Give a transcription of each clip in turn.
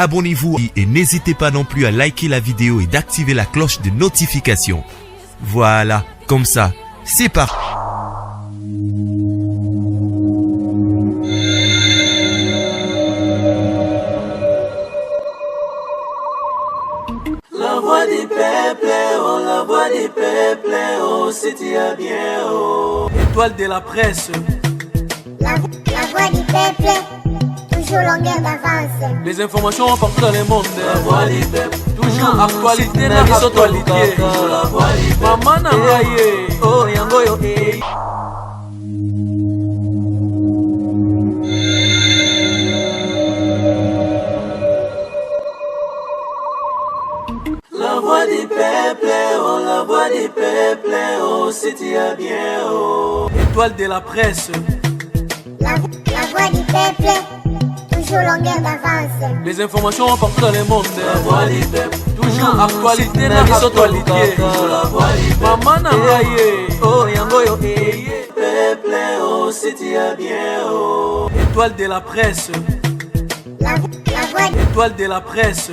abonnez-vous et n'hésitez pas non plus à liker la vidéo et d'activer la cloche de notification. Voilà, comme ça, c'est parti. La voix du peuple, oh, la voix du peuple, oh, c'est bien, oh. Étoile de la presse. La voix du peuple, toujours longueur d'avance. Les informations partout dans le monde. La voix du peuple, toujours actualité na actualité. La voix du peuple, maman na ngaye, oh yango yo eh. La voix du peuple, oh, la voix du peuple, oh, c'est bien, oh. Étoile de la presse. La voix du peuple, toujours longueur d'avance. Les informations partout dans le monde. La voix du peuple, toujours actualité na actualité. La voix du peuple, maman na ngaye, oh yango yo eh. Peuple, oh, c'est bien, oh. Étoile de la presse. Étoile de la presse.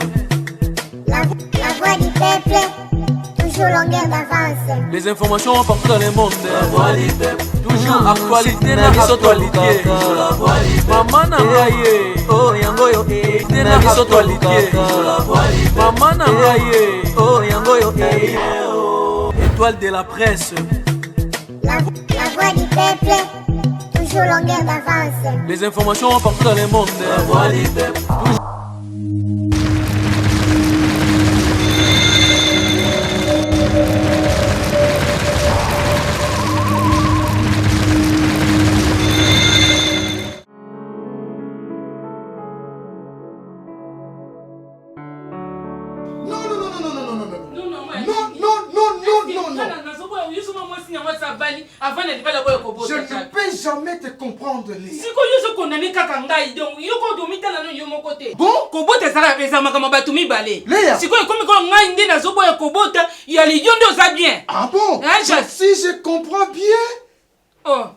La voix du peuple, toujours longueur d'avance. Les informations partout dans le monde. La voix du peuple, toujours actualité na actualité. La voix du peuple, maman na ngaye, oh yango yo eh. Na actualité. La voix du peuple, maman na ngaye, oh yango yo eh. Étoile de la presse. La voix du peuple, toujours longueur d'avance. Les informations partout dans le monde. La voix du peuple, toujours. Je ne peux jamais te comprendre, Léa. Léa. Ah bon? Si je comprends bien.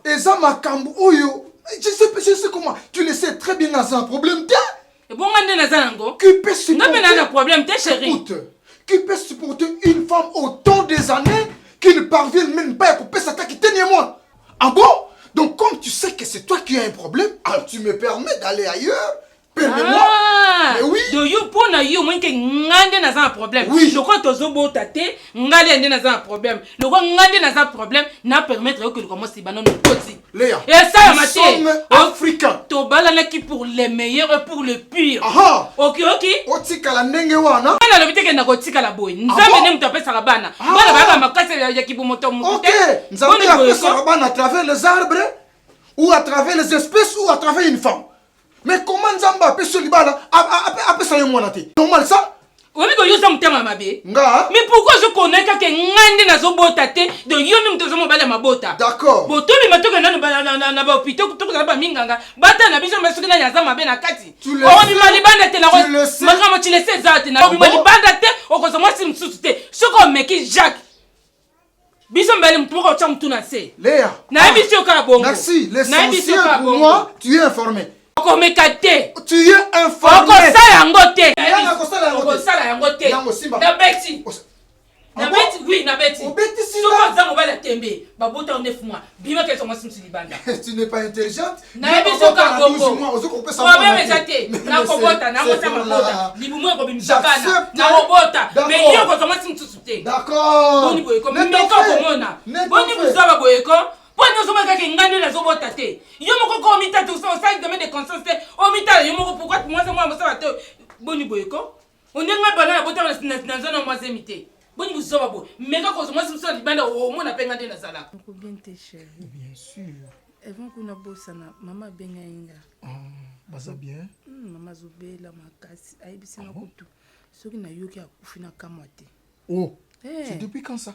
Et ça m'a cambo. Je sais comment. Tu le sais très bien, c'est un problème. Qui peut supporter, écoute, qui peut supporter une femme autant des années qui ne parvient même pas à couper sa tête, moi. Ah bon? Donc comme tu sais que c'est toi qui as un problème, alors tu me permets d'aller ailleurs. Permets-moi. Mais oui. Oui. Je crois que tu as un problème. N'a permettre que le commence à Léa, et ça, nous sommes africains. Tu pour les meilleurs et pour le pire. Aha. Ok. Otika la nenge wana. Ok. Nous avons appelé Sarabana à travers les arbres, ou à travers les espèces, ou à travers une femme. Mais comment Nzamba appelle ce libala appelle ça normal ça? Oui, Nga. mais pourquoi je connais que ngande na zobota te de yomi mtozo mobala mabota? D'accord. Boto mi matoka na ba hôpital kutoka ba minganga. Bata na biso masuki na yaza mabe na kati. Tu le sais. Makama tu le sais zati na bi malibanda te okozo mwasi msusu te. Soko meki Jacques. Biso mbele mtuko cha mtu na se. Léa. Na biso ka bongo. Merci. L'essentiel pour moi, tu es informé. Tu es informé. Oui, tu n'es pas intelligente. D'accord. Bien sûr. Avant qu'on a bossé, maman bengainga. Baza bien. Maman zobela makasi. Aïbisi na kutu. Ce qui n'a eu qu'à kufina kamote. Oh. C'est depuis quand ça?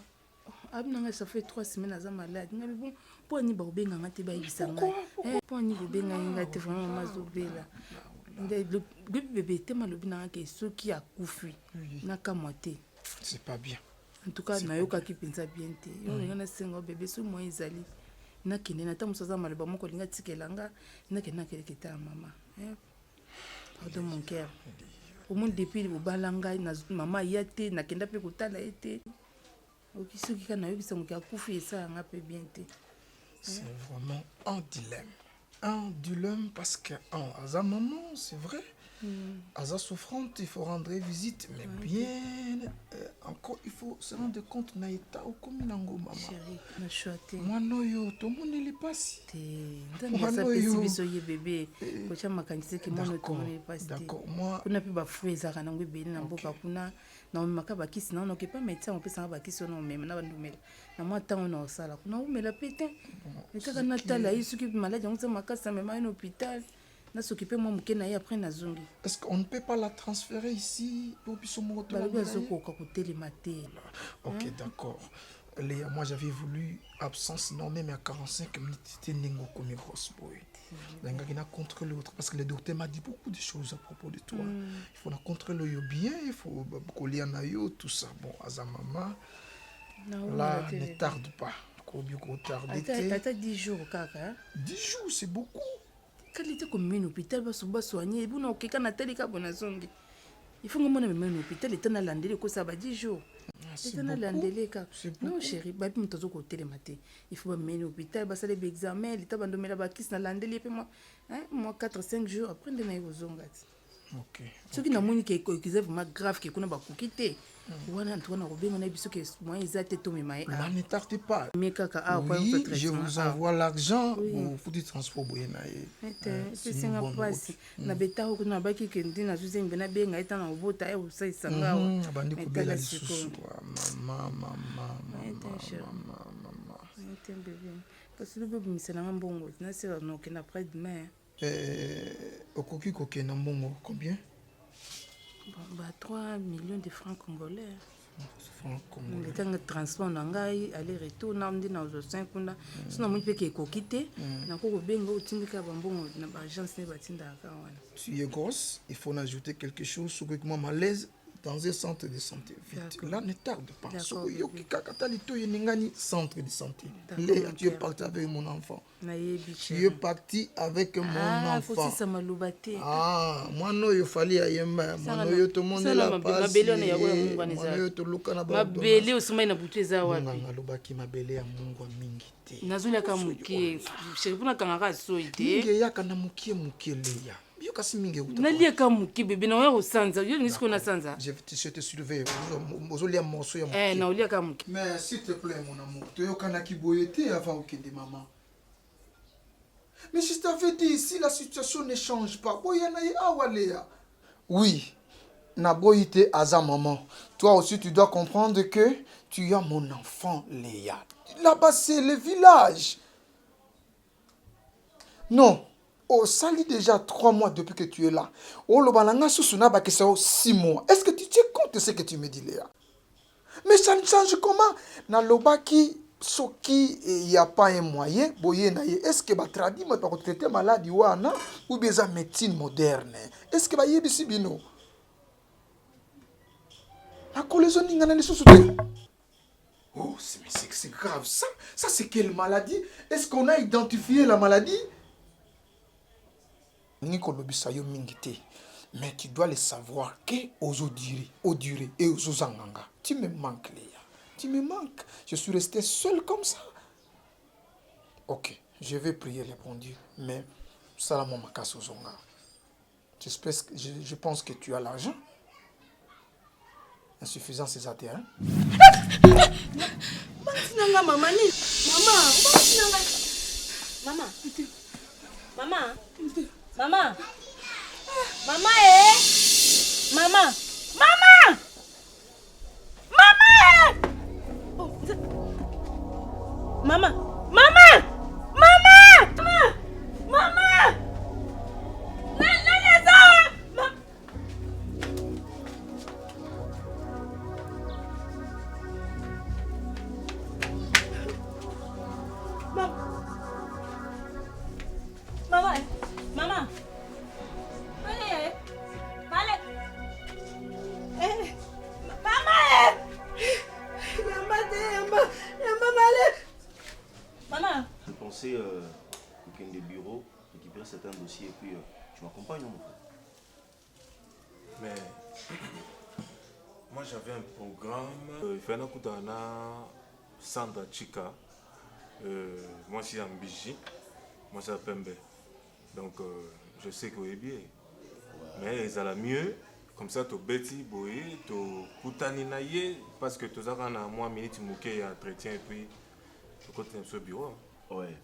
Ça fait 3 semaines à malade. Bon, pour ni benga ngate ba ibisanga. Pour ni benga ngate vraiment maman zobela. Le bébé te malobina ke ce qui a kufi na kamote. C'est pas bien. En tout cas, na yoka ki pensa bien te. Yo ngana sengo bébé so moi izali. Na kende na tamu soza maloba moko linga tikelanga na kende na keleketa maman. Pardon mon cœur. au moins depuis obala ngai na mama ya te nakenda mpe kotala ye te oki soki kaka nayebisa moki akufi esalanga mpe bien te. C'est vraiment un dilemme parce que aza maman, c'est vrai. Aza souffrante, il faut rendre visite, mais bien encore il faut se rendre compte na état comme nango maman. Chérie, na choité. Moi noyo to moneli pasi. Ndanga sa pesi biso ye bébé. Ko chama kanisi ke mono to moneli pasi. D'accord, moi kuna pe ba fruits za kana ngwe na mboka kuna na maka bakisi na on ke pas médecin on peut ça bakisi on même na bandumela. Na moi tant on osala kuna umela pétin. Et kaka na tala isuki malade on se makasa même à un hôpital. Est-ce qu'on ne peut pas la transférer ici pour puisse Ok, d'accord. Léa, moi j'avais voulu absence non même à 45 minutes c'était ningo comme grosse boy. Il a contrôlé l'autre parce que le docteur m'a dit beaucoup de choses à propos de toi. Il faut la contrôler bien, il faut coller en ayo tout ça. Bon, Azamama là ne tarde pas. Attends 10 jours kaka. 10 jours c'est beaucoup. Qualité comme un hôpital va se soigner et vous n'avez qu'un atelier à zongi. Il faut que mon ami hôpital est un landé que ça va 10 jours. C'est un landé non chérie, bah puis m'tozo côté le matin. Il faut mener hôpital, bah ça les examens, l'état bandomé la bakis na landé puis moi 4-5 jours après de naï aux zongati. OK. Ce qui n'a moni qui est vraiment grave qui qu'on a beaucoup quitté. Wana Antoine Robin on a biso que moi ils étaient tout mais ne tardez pas. Mais kaka oui, je vous envoie l'argent pour faut du transport boyena c'est singa passe na beta ko na baki ke ndina zuze mbena benga eta na obota e usa isanga abandi ko bela lisusu mama parce que le bébé misana mbongo na sera no ke na après demain okoki ko ke na mbongo combien? 3 millions de francs congolais. Le temps de transport, aller-retour, on a 5 ans. Sinon, on peut quitter. Tu es grosse, il faut en ajouter quelque chose sur que moi malaise dans un centre de santé. Vite. Là, ne tarde pas. Centre de santé. Tu es parti avec mon enfant. Tu es parti avec mon enfant. Moi, non, il fallait y aller. Moi, non, tout le monde est là. Ma belle aussi, ma belle nazulaka mukie chérie pona kangaka soite yaka na mukie leya bio kasi mingi uta naliaka mukie bébé na yo sanza yo nisi ko na sanza je te surveille ozolia morceau ya mukie na oliaka mukie mais s'il te plaît mon amour to yokana kiboyete avant okende maman. Mais je t'avais dit si la situation ne change pas boyana ye awaleya. Oui na boyite aza maman. Toi aussi tu dois comprendre que tu as mon enfant Léa. Là-bas, c'est le village. Non. Oh, ça lit déjà 3 mois depuis que tu es là. Oh, le balanga susuna ba que c'est 6 mois. Est-ce que tu tiens compte de ce que tu me dis, Léa? Mais ça ne change comment? Na lobaki soki il y a pas un moyen, boye na ye. Est-ce que ba tradi ma pa traiter maladie wana ou bien ça médecine moderne? Est-ce que ba yebisi bino? La colaison n'ingana ne susute. Oh, c'est grave ça. Ça, c'est quelle maladie? Est-ce qu'on a identifié la maladie? Mais tu dois le savoir que Odiri et Ozozanganga. Tu me manques, Léa. Tu me manques. Je suis resté seul comme ça. Ok, je vais prier le bon Dieu. Mais, Salamon Makasozonga. Je pense que tu as l'argent. Insuffisant ces terrain. Maman, Je pensais week-end des bureaux, récupérer certains dossiers et puis tu m'accompagnes mon frère. Mais moi j'avais un programme. Il fallait écouter Sandra Chika. Moi je suis en Biji. Moi c'est à Pembe. Donc je sais que c'est bien. Mais ça va mieux. Comme ça, tu bêtis, boy, tu coutani naïe, parce que tu as un mois minute mouké entretien et puis tu continues sur le bureau. Ouais,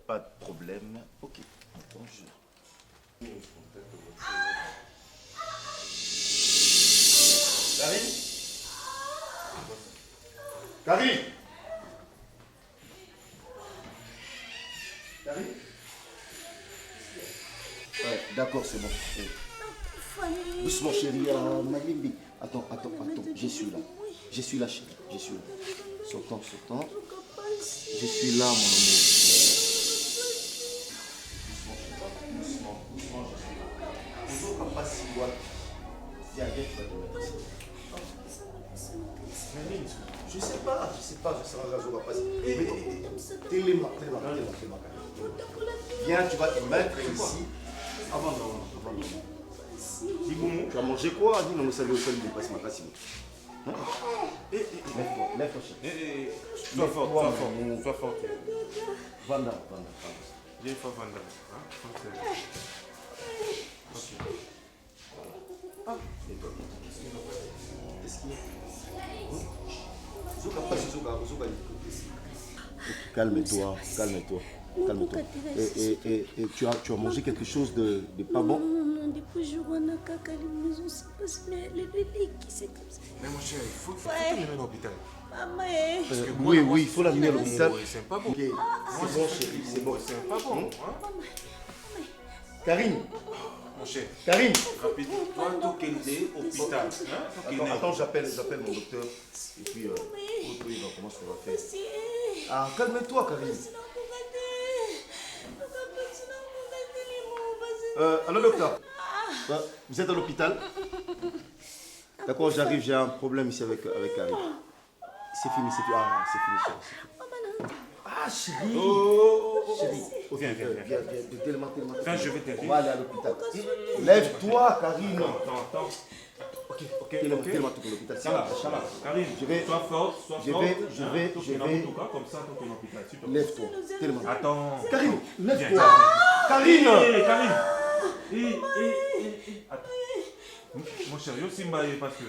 pas de problème. Ok, bonjour. Karine? Karine? Karine? Ouais, d'accord, c'est bon. Doucement, chérie, Malimbi. Attends, je suis là. Je suis là, chérie. Je suis là. Sortons. Je suis là, mon amour. Doucement, je suis là. Bonjour, papa, si toi. Viens, tu vas te mettre ici. Je sais pas, je serai un raison, papa. Téléma. Viens, tu vas te mettre ici. Avant, non. Tu as mangé quoi? Dis non, mais ça lui fait passe ma casse. Lève-toi, chérie. Sois fort. Vanda. J'ai fait Vanda. Calme-toi. Et tu as mangé quelque chose de pas bon? Non, depuis je vois la caca, les maisons se passent, mais les qui c'est comme ça. Mais mon cher, il faut l'amener à l'hôpital. Maman, oui, il faut l'amener à l'hôpital. C'est pas bon. Okay. C'est bon, chérie, c'est bon. C'est pas bon. Karine. Mon cher. Karine. Rapide. Toi, tu es hôpital. Attends, j'appelle mon docteur. Et puis, on va voir comment ça va faire. Ah, calme-toi, Karine. Allô, docteur. Vous êtes à l'hôpital? D'accord, j'arrive, j'ai un problème ici avec Karine. C'est fini. Ah, c'est fini, chérie. Ah, chérie. Chérie. Viens. Tellement. Viens, je vais t'aider. On va aller à l'hôpital. Lève-toi, Karine. Attends. Ok. Tellement tout l'hôpital. Chala. Karine, sois fort. Je vais. Comme ça, tu es à l'hôpital. Lève-toi. Tellement. Attends. Karine, lève-toi. Karine. Attends. Mon cher, yo si mbaye parce que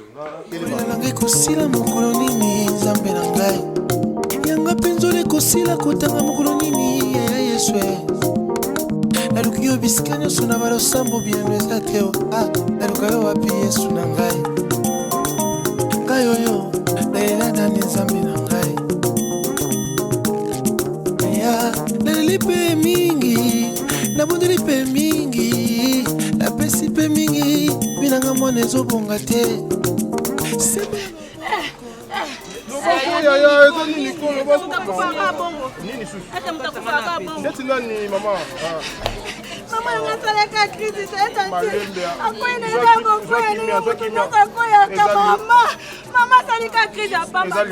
nanga kosila mokolo nini nzambe na ngai yanga penzole kosila kotanga mokolo nini ya Yesu naluki yo bisika nyonso na balosambo bieno eza te naluka yo wapi Yesu na ngai oyo nalela nani nzambe na ngai naleli mpe mingi nabondeli mpe mingi napesi mpe mingi binanga mwana ezobonga te Mama yungasaleka krizi teta nti akoyina yango koyina kutoka koya kama mama salika krizi apamba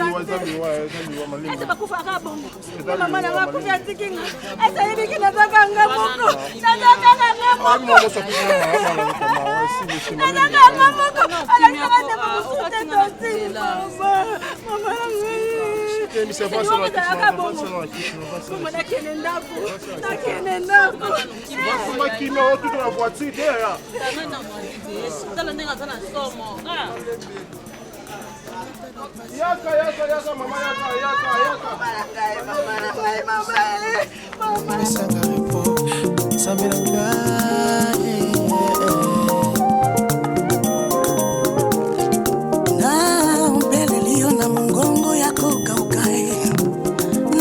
ese bakufaka bongo mama nanga kufi atikinga ese yibiki nataka ngamoko alakabane bamusute tosi mama nakene ndako Makime au toute la voiture derrière. Yaka mama yaka. Mesanga repo sambelanga na belelio na mongongo yako kaukae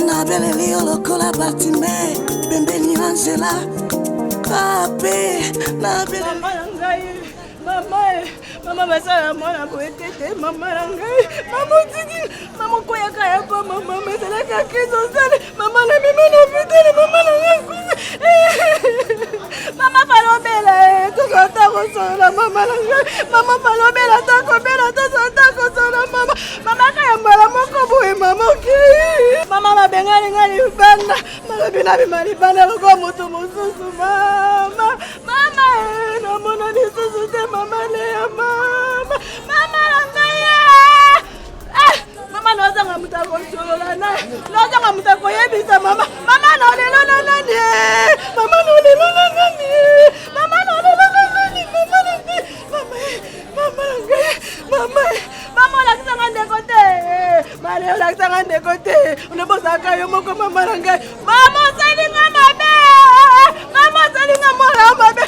na belelio lokola batime pembeni Angela pape na belelio mama basala mwana boetete mama nangai mama tiki mama koyaka yako mama meselaka kizo sale mama na mimi na vitele mama nangai mama palobela tokota kosola mama nangai mama palobela takobela kosola mama kayambala moko boye mama ki mama mabengani ngani banda mabina bimali banda loko moto mosusu mama na mona lisusu te mama le ama Lozanga musako yebisa mama. Mama no lelo nani. Mama no lelo nani. Mama no lelo nani. Mama la kisanga de côté. Mario la kisanga de côté. On bosaka yo moko mama ngai. Mama salinga mabe. Mama salinga mora mabe.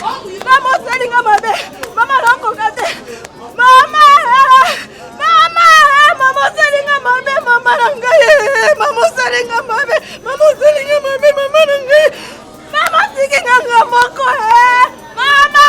Mama salinga mabe. Mama rango kate. Mama salinga mabe mama ngai. Mama salinga mabe. Mama salinga mabe mama ngai. Mama sikinga ngamoko mama.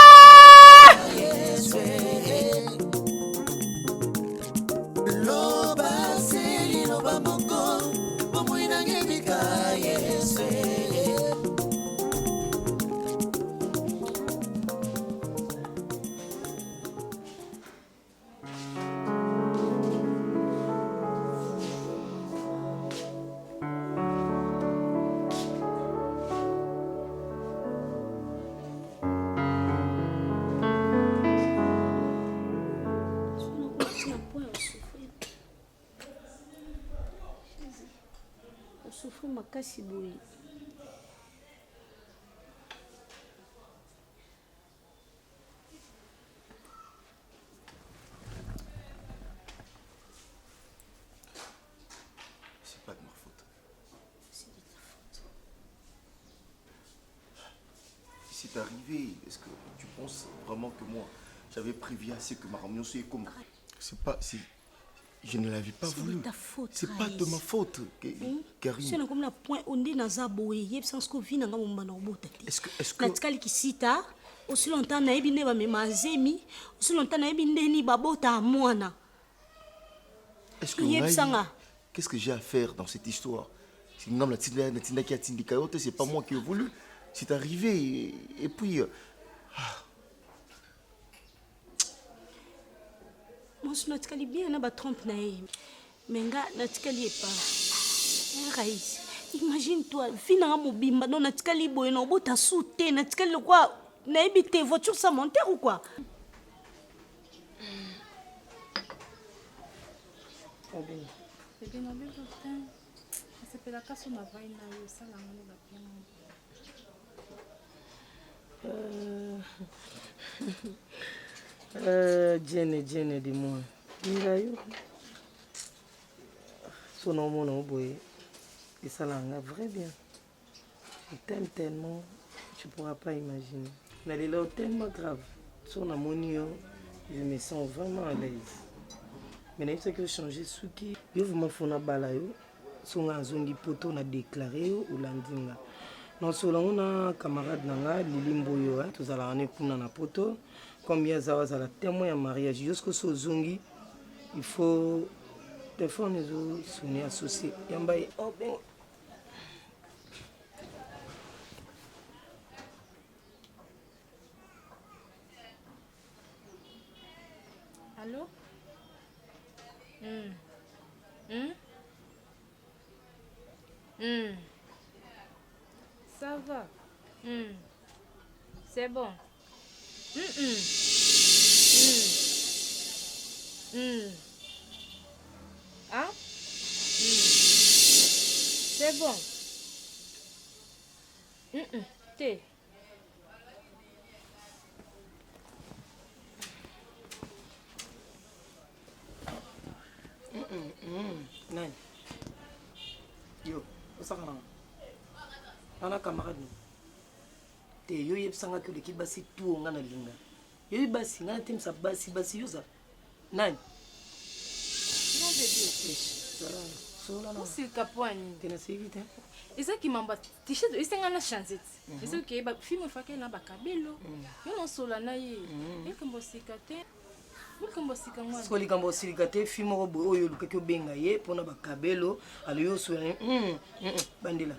Makasi boye. C'est pas de ma faute. C'est de ta faute. Si c'est arrivé, est-ce que tu penses vraiment que moi, j'avais prévu assez que ma réunion soit comme... C'est pas... Je ne l'avais pas voulu. C'est ta faute. C'est pas de ma faute, Karine. C'est comme la point on est dans un boye, sans que vina nga mumba robota. Est-ce que natikali kisita, aussi longtemps na ebine ba memazemi, aussi longtemps na ebine ni babota mwana. Est-ce que qu'est-ce que j'ai à faire dans cette histoire? C'est pas moi qui ai voulu. C'est arrivé et puis Moi, je suis bien na ba trompe na ye. Menga natikali pas. Raïs, imagine-toi, fina nga mobimba non natikali boye na bota souté, natikali quoi na ebité voiture ça monter ou quoi? C'est bien la belle docteur. C'est la casse on a vaille na yo ça la ngane ba bien. Jenny, dis-moi. Mirayo. Son nom, mon boy. Et ça l'a vrai bien. Je t'aime tellement, tu ne pourras pas imaginer. Mais elle est là tellement grave. Son amour, je me sens vraiment à l'aise. Mais il faut que je change ce qui. Je vais me faire un balayo. Son azongi poto na déclaré ou landinga. Non seulement on a camarade nanga Lili Mboyo, tous à la année pour na poto. Combien ça va la témoin à mariage jusqu'au Sozongi, il faut des fois nous sommes associés. Yambaye oh ben. Allô? Ça va? C'est bon. Hein? C'est bon. T'es. Nani? Yo, ça va? On a camarade. Te yo yebsanga que l'équipe basi tout on a linga. Yo basi ngana tim sa basi yoza. Nani? Non bébé. Sola non. C'est capone. Tena sévite. Et ça qui m'emballe. T-shirt, et c'est ngana chancet. Et c'est que ba film fa ke na ba kabelo. Yo non sola na ye. Et comme bosikate. Soli kambo silikate film robo oyo lukeke benga ye pona ba kabelo aliyo so bandela.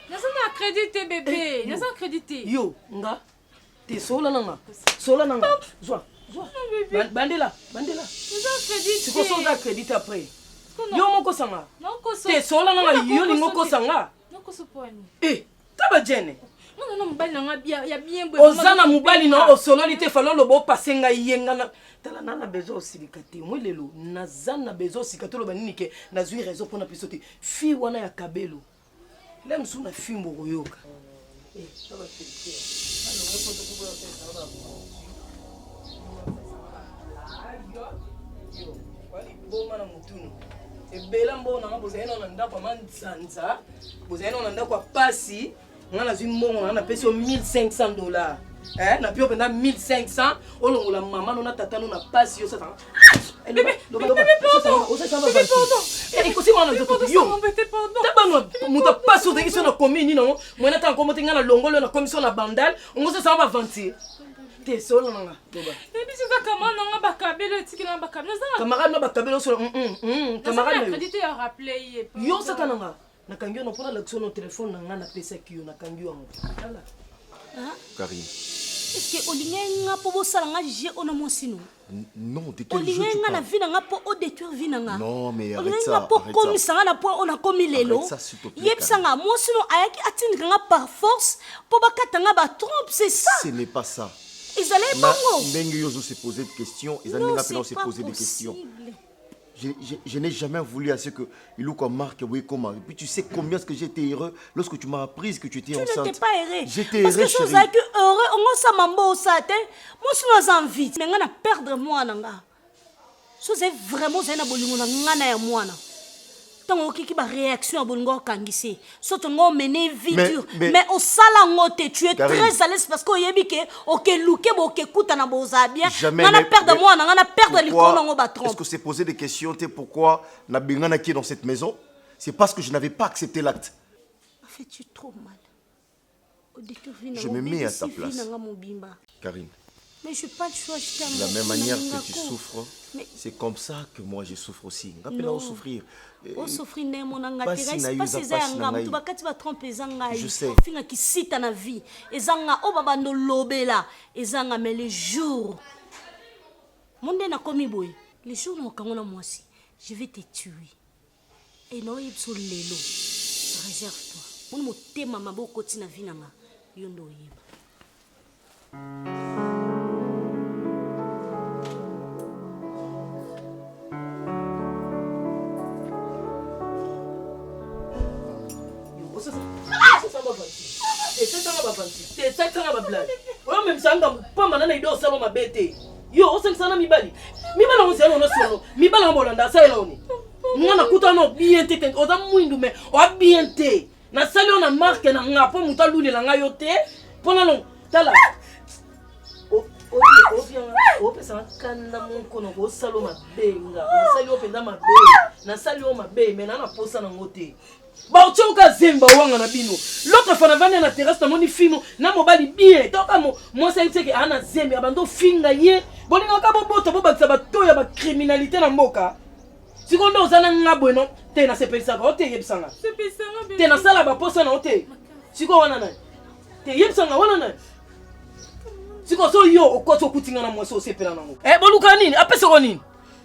Nasa accrédité bébé, nasa accrédité. Yo nga te sola nanga. Joa. Bandela. Nasa accrédité. Siko soza accrédité après. Yo moko sanga. Non ko so. Te sola nanga yo lingo ko sanga. Non ko so poani. Taba jene. Non, mobali nanga bien, ya bien boy. Ozana mobali na osonalité fallait le beau passer nga yenga na. Tala nana bezo osilikaté. Moi lelo nazana bezo osikato lo banini ke nazui raison pour na pisote. Fi wana ya kabelo. Lem suna fimbo koyoka. Ça va faire. Alors on peut pouvoir faire ça. Yo, wali boma na mutunu. Ebela mbona ngabozena na ndako manzanza. Bozena na ndako pasi. On a on a payé $1,500. Hein, na pio pendant 1500, on la maman on a tata on a pas si ça. Bébé, pardon. Et écoutez moi on a dit yo. Tabano, muta pas sur des na commune non. Moi na ta comme tinga na longolo na commission na bandal, on se ça va vanter. T'es seul nanga. Doba. Et puis c'est ça comment nanga ba kabelo tikina ba kabelo ça. Camarade na ba kabelo sur camarade. Crédité à rappeler. Yo ça kananga. Na kangyo na pona l'action no téléphone na ngana pesa kiyo na kangyo ngo. Ala. Karine. Est-ce que olinga po bosala nga je ona mosino? Non, de quel jeu tu parles? parles? Olinga nga po o détruire vinanga. Non, mais arrête ça. Olinga po komi sanga na po ona komi lelo. Arrête ça s'il te plaît. Yebsanga mosino ayaki atindika nga par force po bakata nga ba trompe, c'est ça. Ce n'est pas ça. Ils allaient bango. Ndenge yozo se poser des questions, ils allaient maintenant se poser des questions. Je n'ai jamais voulu à ce que il ou comme Marc oui comment. Et puis tu sais combien est-ce que j'étais heureux lorsque tu m'as appris que tu étais enceinte. Tu n'étais pas heureux. J'étais parce heureux. Parce que chose avec heureux, on sa mambo sa te. Moi je suis envie. Mais ngana perdre moi nanga. Chose vraiment zena bolingo na ngana ya mwana. Tant que ba réaction bolingo kangisi. Surtout ngo mener vie dure. Mais au sala ngote tu es très à l'aise parce que yebi ke OK luke bo ke kuta na boza bien. Ngana perdre moi ngana perdre likono ngo ba trompe. Est-ce que c'est poser des questions pourquoi na bingana qui est dans cette maison? C'est parce que je n'avais pas accepté l'acte. Fais-tu trop mal? Je me mets à ta place. Karine. Mais je n'ai pas le choix, je t'aime. De la même manière que tu souffres, c'est comme ça que moi je souffre aussi. Non. Souffrir. Souffrir n'est mon engagement. C'est pas ces angam. Tu vas quand tu vas tromper zanga. Je sais. Finga qui cite na vie. Ezanga obaba no lobela. Ezanga mais les jours. Monde na komi boy. Les jours no kangona moi aussi. Je vais te tuer. Et non yebso lelo. Réserve-toi. Mon motema maboko tina vie nanga. Yondo yeba. Même ça, pas maintenant il doit salon ma bête. Yo, on sait que ça n'a mi bali. Mi bala on sait on a solo. Mi bala on bolanda ça eloni. Moi na kuta no bien té. On a mwindu mais on a bien té. Na sali on a marque na ngapo muta luli la ngayote. Pona non. Tala. O bien. O pesa kanda mon kono go salo ma benga. Na sali o penda ma be. Na sali o ma be mais na posa na ngote. Ba ochoka zemba wanga na bino. L'autre fois na vanda na terrasse na moni fimo na mobali bien. Toka moi ça dit que ana zembe abando finga ye. Bolinga ka boboto bo bakisa bato ya ba criminalité na mboka. Sikondo ozana ngabwe no te na sepelisa ka ote yebsanga. Sepelisa be. Te na sala ba posa na ote. Siko wana na. Te yebsanga wana na. Siko so yo okoto kutinga na mwaso sepela na ngo. Boluka nini? Apese ko nini?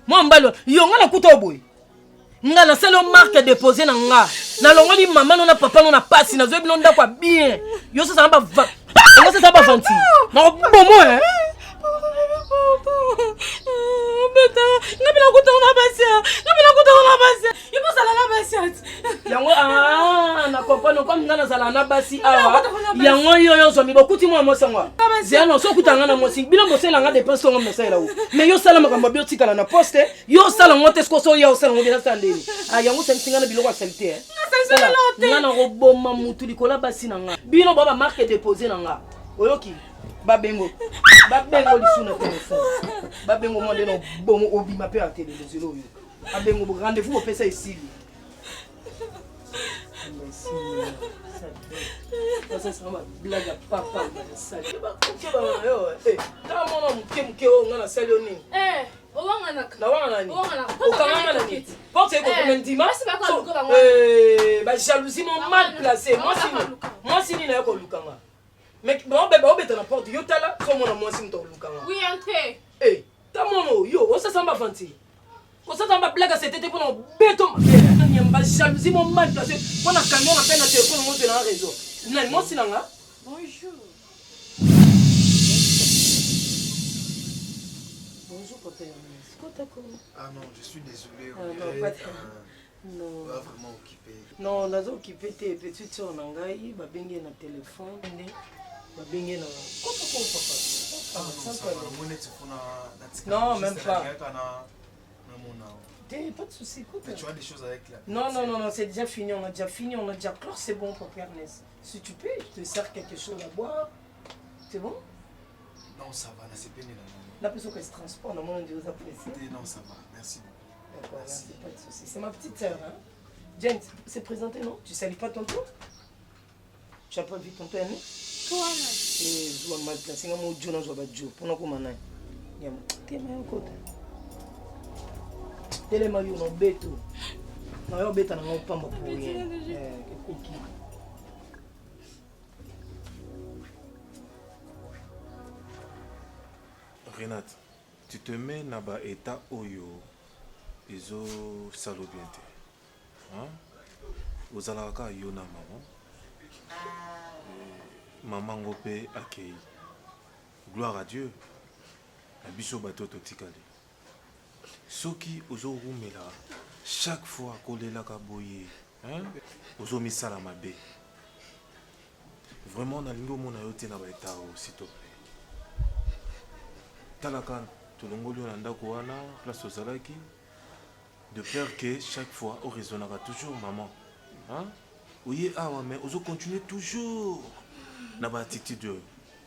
Moi mbalo yo ngala kuta oboy. Nga na selo marque déposé na nga. Na longoli maman na papa na pasi na zo bilonda kwa bien. Yo ça va va. Yo ça va vanti. Na bomo hein. Beta, ngabila kuta ona basia. Ngabila kuta ona basia. Ipo sala na basia. Yango na comprendre comme nga na sala na basi awa. Yango yo zo mi bokuti mo mo sangwa. Zeno so kutanga na mo sing. Bila mo sela nga dépense ngo mesa ela wo. Mais yo sala makamba biotika na poste. Yo sala ngote sko so yo sala ngo bila sandeli. Yango sentinga na biloko salite. Nga na roboma mutu likola basi na nga. Bino baba marque déposé na nga. Oyoki. Babengo lisuna téléphone. Babengo monde no bomo obima pe a télé les zelo yo. Babengo rendez-vous au pesa ici. Ça c'est ma blague à papa ça. Ba ko ba yo ta mono mke o ngana selo ni. Owanga nak. Na wanga nani? Owanga nak. Okanga nani? Porte ko comme dimanche. Ba jalousie mon mal placé. Moi si ni na ko lukanga. Mais bon bébé on bête na porte yo tala so mona moi sim to lukanga. Oui entré. Ta mono yo on se samba fanti. On se samba blague c'était pour no beto. Nyamba jalousie mon mal placé. Pona camion na peine na téléphone mo te na réseau. Nani moi sinanga. Bonjour. Bonjour, papa Ernest. Ah non, je suis désolé. Non, non, pas vraiment occupé. Non, on a occupé tes petites soeurs Nangaï, babengé na téléphone, babengé na. Non, même pas. Pas de soucis, mais tu as des choses avec la... Non, c'est déjà fini, on a déjà clore, c'est bon, papa Ernest. Si tu peux, je te sers quelque chose à boire. C'est bon? Non, ça va, c'est pénible. La personne qui se transporte, on dit vous appréciez. Non, ça va, merci beaucoup. D'accord, merci, pas de soucis. C'est ma petite sœur, hein? Jen, c'est présenté, non? Tu salis pas ton tour? Tu n'as pas vu ton père, non? Toi, je vois mal placé. Je vais me dire que je vais me dire que je vais me dire que telema yo no beto na yo beta na ngopamba pour rien koki Renate, tu te mets dans un état oyo ezo salo bien te. Hein? Ozalaka yo na maman ngope akei. Gloire à Dieu. Abiso bato totikali. Soki ozo rumela chaque fois kolela ka boye, hein? Ozo misala mabe. Vraiment na lingo mona yote na ba état s'il te plaît. Talaka tolongoli na ndako wana place ozalaki de peur que chaque fois on raisonnera toujours maman, hein? Oui awa mais ozo continuer toujours na ba attitude.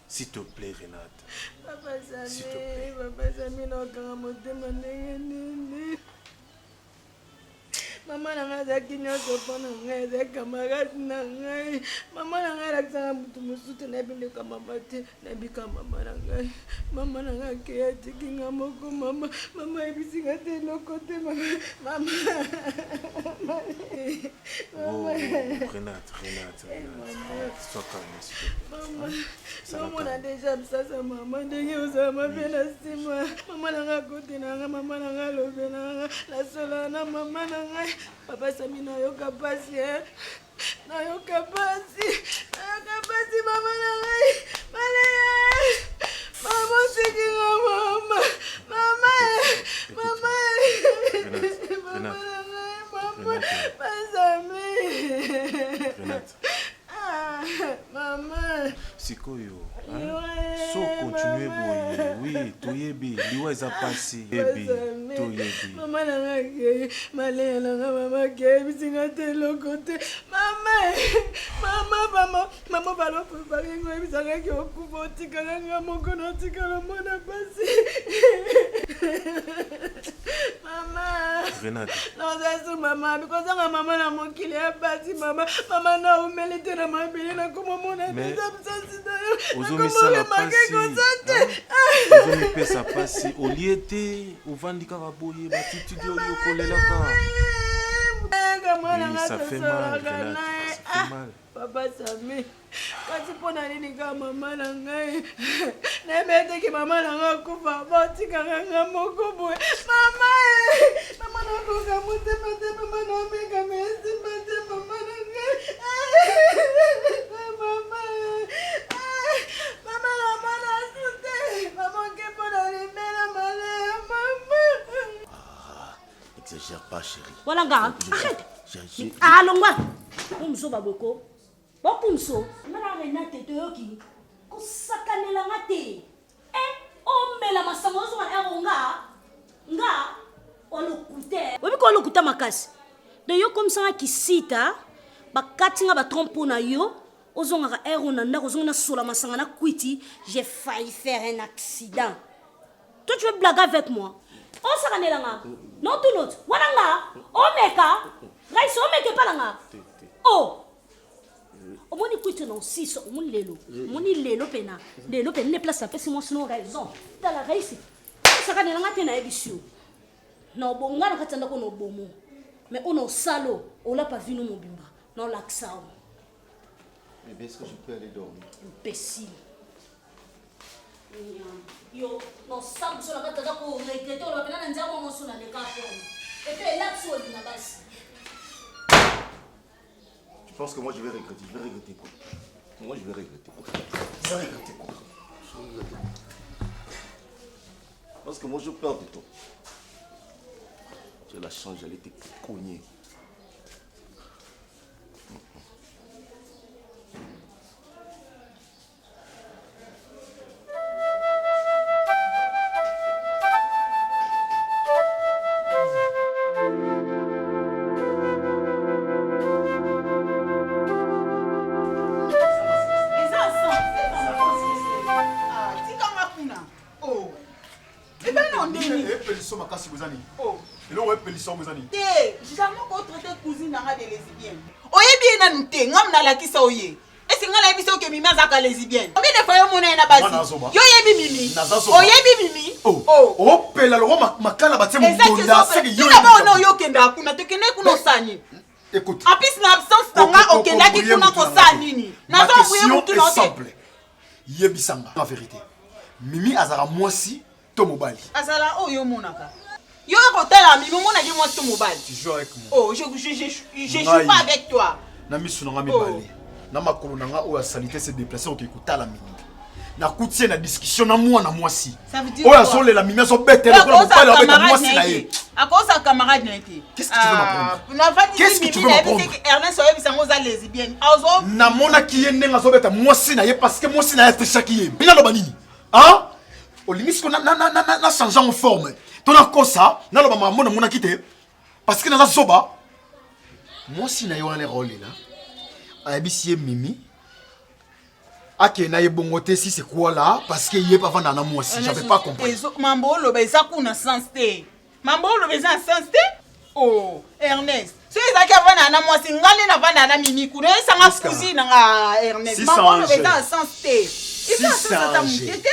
S'il te plaît, Renate. Papa Sami, s'il te plaît. Papa Sami, non, quand on Maman n'a pas dit que je suis des camarades. Maman n'a pas dit que je suis des camarades. Maman n'a pas dit que je suis maman. Maman est ici à tel côté. Maman. Oh, Renate. Sois calme, s'il te plaît. Maman, maman a déjà ça, maman. Maman n'a pas côté, maman n'a pas levé, la seule maman n'a Papa Sami na yo kapasi maman na ngai maman siki maman maman Sikoyo, hein? So continuer boye, oui, toyebi, liwa eza passé, yebi, toyebi. Maman n'a pas malé maman qui bisinga telo côté maman va le préparer ngo bisanga ki okuba tikanga nga mokono tikala mona passé maman Renate. Non c'est maman because maman na mokili ya basi maman na umelete na mabili na kuma mona déjà ozomisa pasi ozomipesa pasi olie te ovandi kaka boye batitude oyo okolelaka. Oui, ça fait mal, Renate, ça fait mal. Papa Sami, kasi pona nini ka mama na ngai nayebete ki mama na ngai akufa batikanga nga moko boye mama nakoka motema te mama nameka mesimba te mama na ngai mama namona sute mama ke pona limela malaya mama. Exagère pas, chérie. Voilà, gars, arrête. Allons, moi. Pomso baboko. Bon pomso. Nana Renate toyoki. Ko sakanela ngate. O mela masango so nga. Nga olokute. Obi ko olokuta makasi. De yo comme ça qui sita ba katinga ba trompo na yo. Ozonga ero na ndako ozonga na sola masanga na kwiti, j'ai failli faire un accident. Toi tu veux blaguer avec moi? On sakanela nga. Non tout l'autre. Wananga. O meka. Raïs, on met pas là. Oh! On m'a dit que tu n'as pas on m'a dit on lelo pena. Lelo pena ne place pas si moi sinon raison. Dans la raïs. Ça quand on a été na édition. Non bon, on a katanda ko no bomo. Mais on a salo, on l'a pas vu nous mon bimba. Non l'accent. Mais est-ce que je peux aller dormir? Imbécile. Yo, non ça vous la katanda ko regretter on va pena ndia mo so na le kapo. Et puis là tu es na base. Je pense que moi je vais regretter quoi? Moi, je vais regretter. Je vais regretter quoi? Parce que moi, je peur de toi. J'ai la chance, j'allais te cogner. oyebi na nte ngam na lakisa oye esi ngala yebi so ke mimi azaka lesbienne combien de fois yo mona na basi yo yebi mimi oyebi mimi oh pela lo makala batie mundonda seki yo ba ona yo kenda kuna to kende kuna sani écoute en plus na absence nga okenda ki kuna ko sani ni na zo buye mutu na simple yebisanga la vérité mimi azara mwasi to mobali azala oyo monaka yo kotala mimi mona ki mwasi to mobali tu joues avec moi oh je joue pas avec toi na misu na ngami balé na makolo na nga o salité se déplacer au kotala mimi na kutie na discussion na mwasi oya sole la mimi so bête le ko mobali avec mwasi na ye akosa camarade na été qu'est-ce que tu veux m'apprendre na vandi qu'est-ce que tu veux m'apprendre Ernest oyebi sango za lesbienne azo na mona ki ye ndenga so bête mwasi na ye parce que mwasi na ye trichaki ye bina lo banini hein au limite ko na changer en forme tona kosa na lo ba mona kite parce que na soba mwasi na yo na rôle là ayebisi ye mimi ake na ye bongote si c'est quoi là parce que yé pas vendre na mwasi j'avais pas compris mambo lo beza kuna sens te mambo lo beza sens te oh Ernest so ezaki avana na mwasi ngale na vanda na mimi kuna esanga cousine nga Ernest mambo lo beza sens te isa ça ta mutete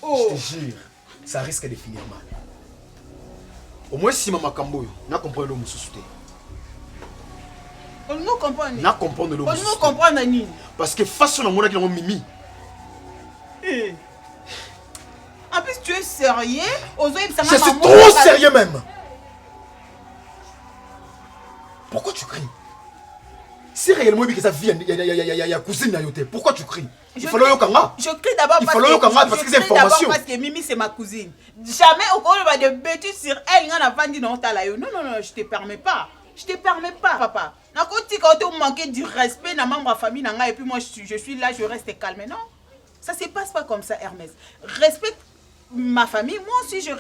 oh je te jure ça risque de finir mal au moins si maman kamboyo na comprendre le mususu te on nous comprend na comprendre le mususu on nous comprend ni parce que façon na mona ki na mimi en plus tu es sérieux je suis trop sérieux même pourquoi tu cries si réellement que ça vient y a cousine na yote pourquoi tu cries il faut le kanga je crie d'abord parce que c'est information parce que Mimi c'est ma cousine jamais au cours de bêtises sur elle ngana vandi non tala yo non je te permets pas papa na koti ka te manquer du respect na membre de famille na nga et puis moi je suis là je reste calme non ça se passe pas comme ça Hermès respecte ma famille moi aussi je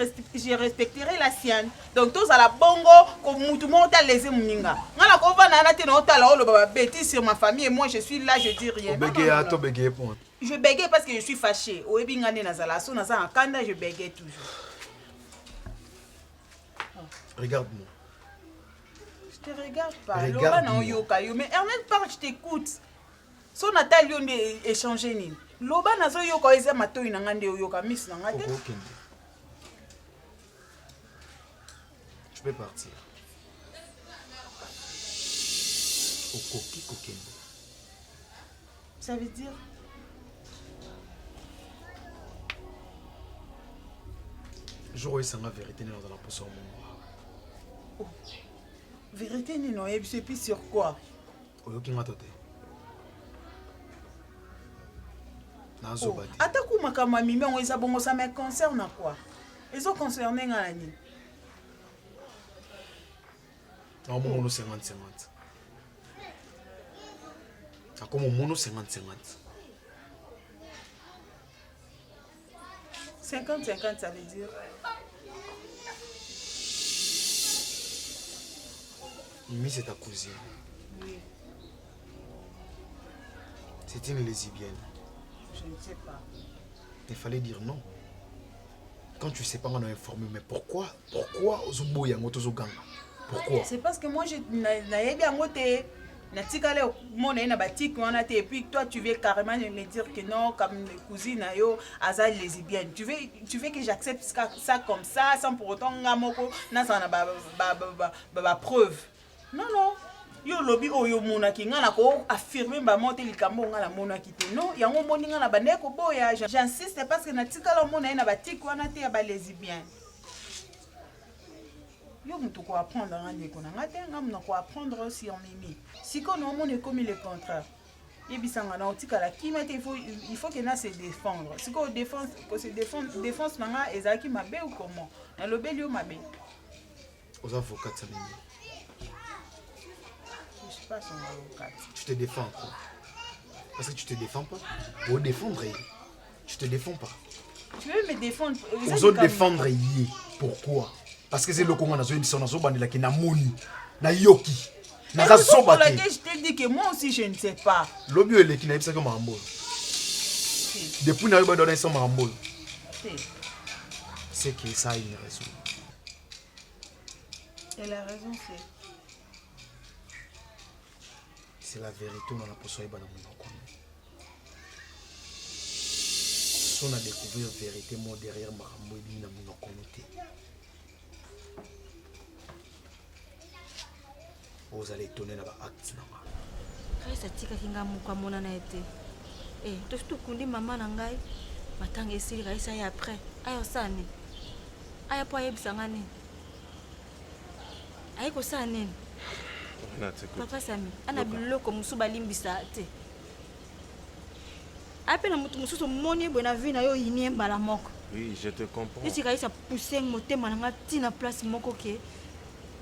respecterai la sienne donc tous à la bongo comme mutu monta laisser muninga ngala ko vana na te no tala o lo ba bêtise sur ma famille et moi je suis là je dis rien je bégaye parce que je suis fâché oyebi ngane na zala so na za kanda je bégaye toujours regarde-moi je te regarde pas loba na yoka yo mais Ernest parle je t'écoute so Nathalie on échanger ni loba na zo yoka eza matoi na ngande yoka miss na ngate je peux partir okoki kokende ça veut dire jour où la vérité dans la poisson oh. Vérité non et puis sur quoi oyoki ngatote nazo ata ku makama mimi on eza bongo ça me concerne quoi ezo concerner ngani au moment 50-50 comme au moment 50-50 50-50 ça veut dire Mimi c'est ta cousine. Oui. C'est une lesbienne. Je ne sais pas. Il fallait dire non. Quand tu sais pas, on a informé. Mais pourquoi Ozoboya Ngotozoganga? Pourquoi? C'est parce que moi, je n'avais bien voté. Et puis toi, tu veux carrément me dire que non, comme cousine, Aza lesbienne. Tu veux que j'accepte ça comme ça, sans pour autant preuve. Non. Yo lobby oyo monaki ngana ko affirmer ba monter likambo ngana monaki te non yango moni ngana bandeko boya j'insiste parce que na tikala mona na batiki wana te ya ba lesbienne yo mutu ko apprendre ngande ko na ngate ngam na ko apprendre aussi en Mimi si ko no mona comme le contraire yebisanga na otikala kima te il faut que na se défendre siko défense nanga ezalaki mabe ou comment nalobeli yo mabe aux avocats ça mini je suis pas son avocat tu te défends quoi parce que tu te défends pas pour défendre tu te défends pas tu veux me défendre aux autres défendre pourquoi parce que c'est le Congo nazo émission nazo bandela ki na moni na yoki na za soba te je te dis que moi aussi je ne sais pas lobby ele ki na yebisa ko marambolo depuis na yoba donner son marambolo c'est que ça a une raison et la raison c'est la vérité on a poso yeba na monoko on a découvert la vérité moi derrière marambo ebi na monoko te vous allez étonner na ba acte na ma Raisa tika kinga mukwa mona na ete to kundi mama na ngai matanga esili Raisa ya après ayo sane aya po ayebisanga nini ayiko sana nini papa Sami ana biloko musu balimbisa te apena mutu mususu moni bo na vie na yo yini mbala moko oui je te comprends esi Raisa pousser motema na ngati na place moko ke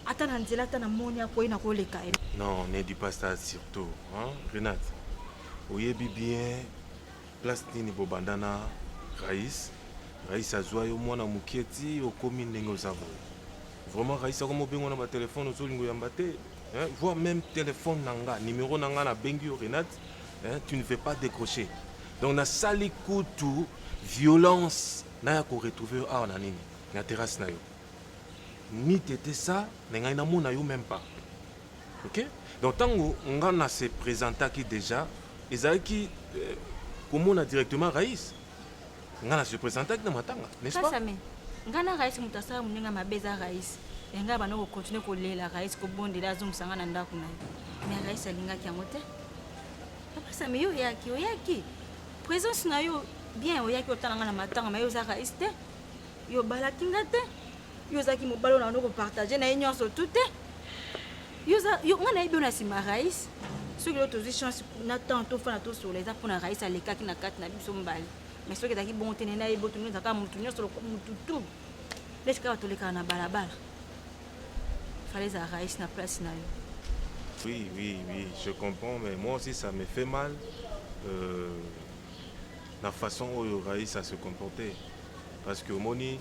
ata na nzela ata na moni akoyi na koleka non ne dis pas ça surtout hein Renate oyebi bien place nini bobandana Raïs azwa yo mwana mukieti okomi ndenge ozabo vraiment Raïs akomo bengo na ba téléphone ozolingo yamba te hein vois même téléphone nanga numéro nanga na bengi yo Renate hein tu ne veux pas décrocher donc na sali kutu violence na ya ko retrouver ah na nini na terrasse na yo ni t'étais ça n'engai na mona yo même pas ok donc tango ngana se présenta qui déjà ezaki comment on a directement Raïs ngana se présenta qui na matanga n'est-ce pas ngana Raïs mutasa muninga mabeza Raïs enga bana ko continuer ko lela Raïs ko bondela zo musanga na ndako na mais Raïs alinga ki angote papa Sami yo yaki présence na yo bien oyaki otanga na matanga mais yo za Raïs te yo bala kinga te yo zaki mobalo na ndoko partager na nyonso tout te yo ngana ibe na sima Raïs ce que l'autre chance na tanto fa na to sur les za pour na Raïs alekaki na kati na biso mbali mais ce que daki bon tene na ibo tunu zaka mutu nyonso lo mutu tout laisse ka toleka na balabala fallait za Raïs na place na yo oui je comprends mais moi aussi ça me fait mal la façon où Raïs a se comporter parce que moni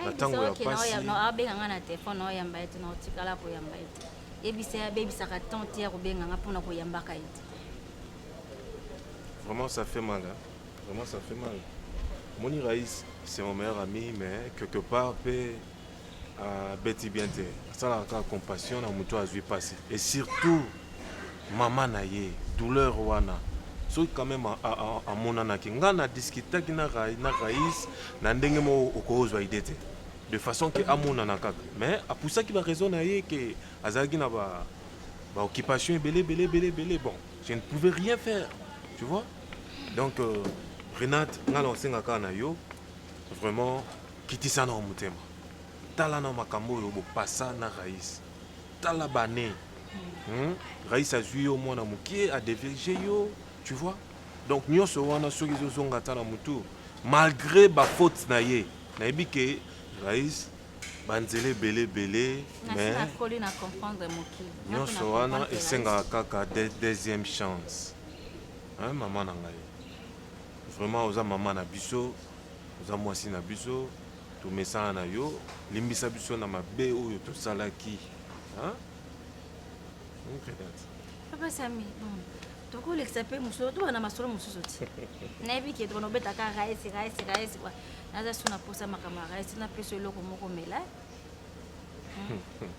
natango ya pasi no abenga na téléphone no yamba ete no tikala ko yamba ete ebisa ya baby saka tante ya ko benga ngapona ko yamba ka ete vraiment ça fait mal hein? Vraiment ça fait mal moni Raïs c'est mon meilleur ami mais quelque part peut beti bien te ça la compassion na muto azui passer et surtout maman na ye douleur wana so quand même à mon anaki ngana discuter ki na Raïs na ndenge mo okozwa idée de façon que amona na kaka mais a pour ça qui va raison na ye que azaki na ba occupation belé bon je ne pouvais rien faire tu vois donc Renate ngala osenga ka na yo vraiment kitisa na mutema tala na makambo yo bo passa na Raïs tala bané Raïs azui au mwana mukie a déverger yo tu vois donc nyonso wana soki zozonga ta na mutu malgré ba faute na ye na yebi ke Raïs banzele belé mais na koli na comprendre moki nyonso wana esenga kaka deuxième chance hein maman na ngai vraiment oza maman na biso oza mwasi na biso to mesana na yo limbisa biso na mabe oyo to salaki hein papa Sami toko lekisa pe muso to na masolo mususu ti na ebi ke to no beta ka Raïs kwa na za suna posa makama Raïs na peso loko moko mela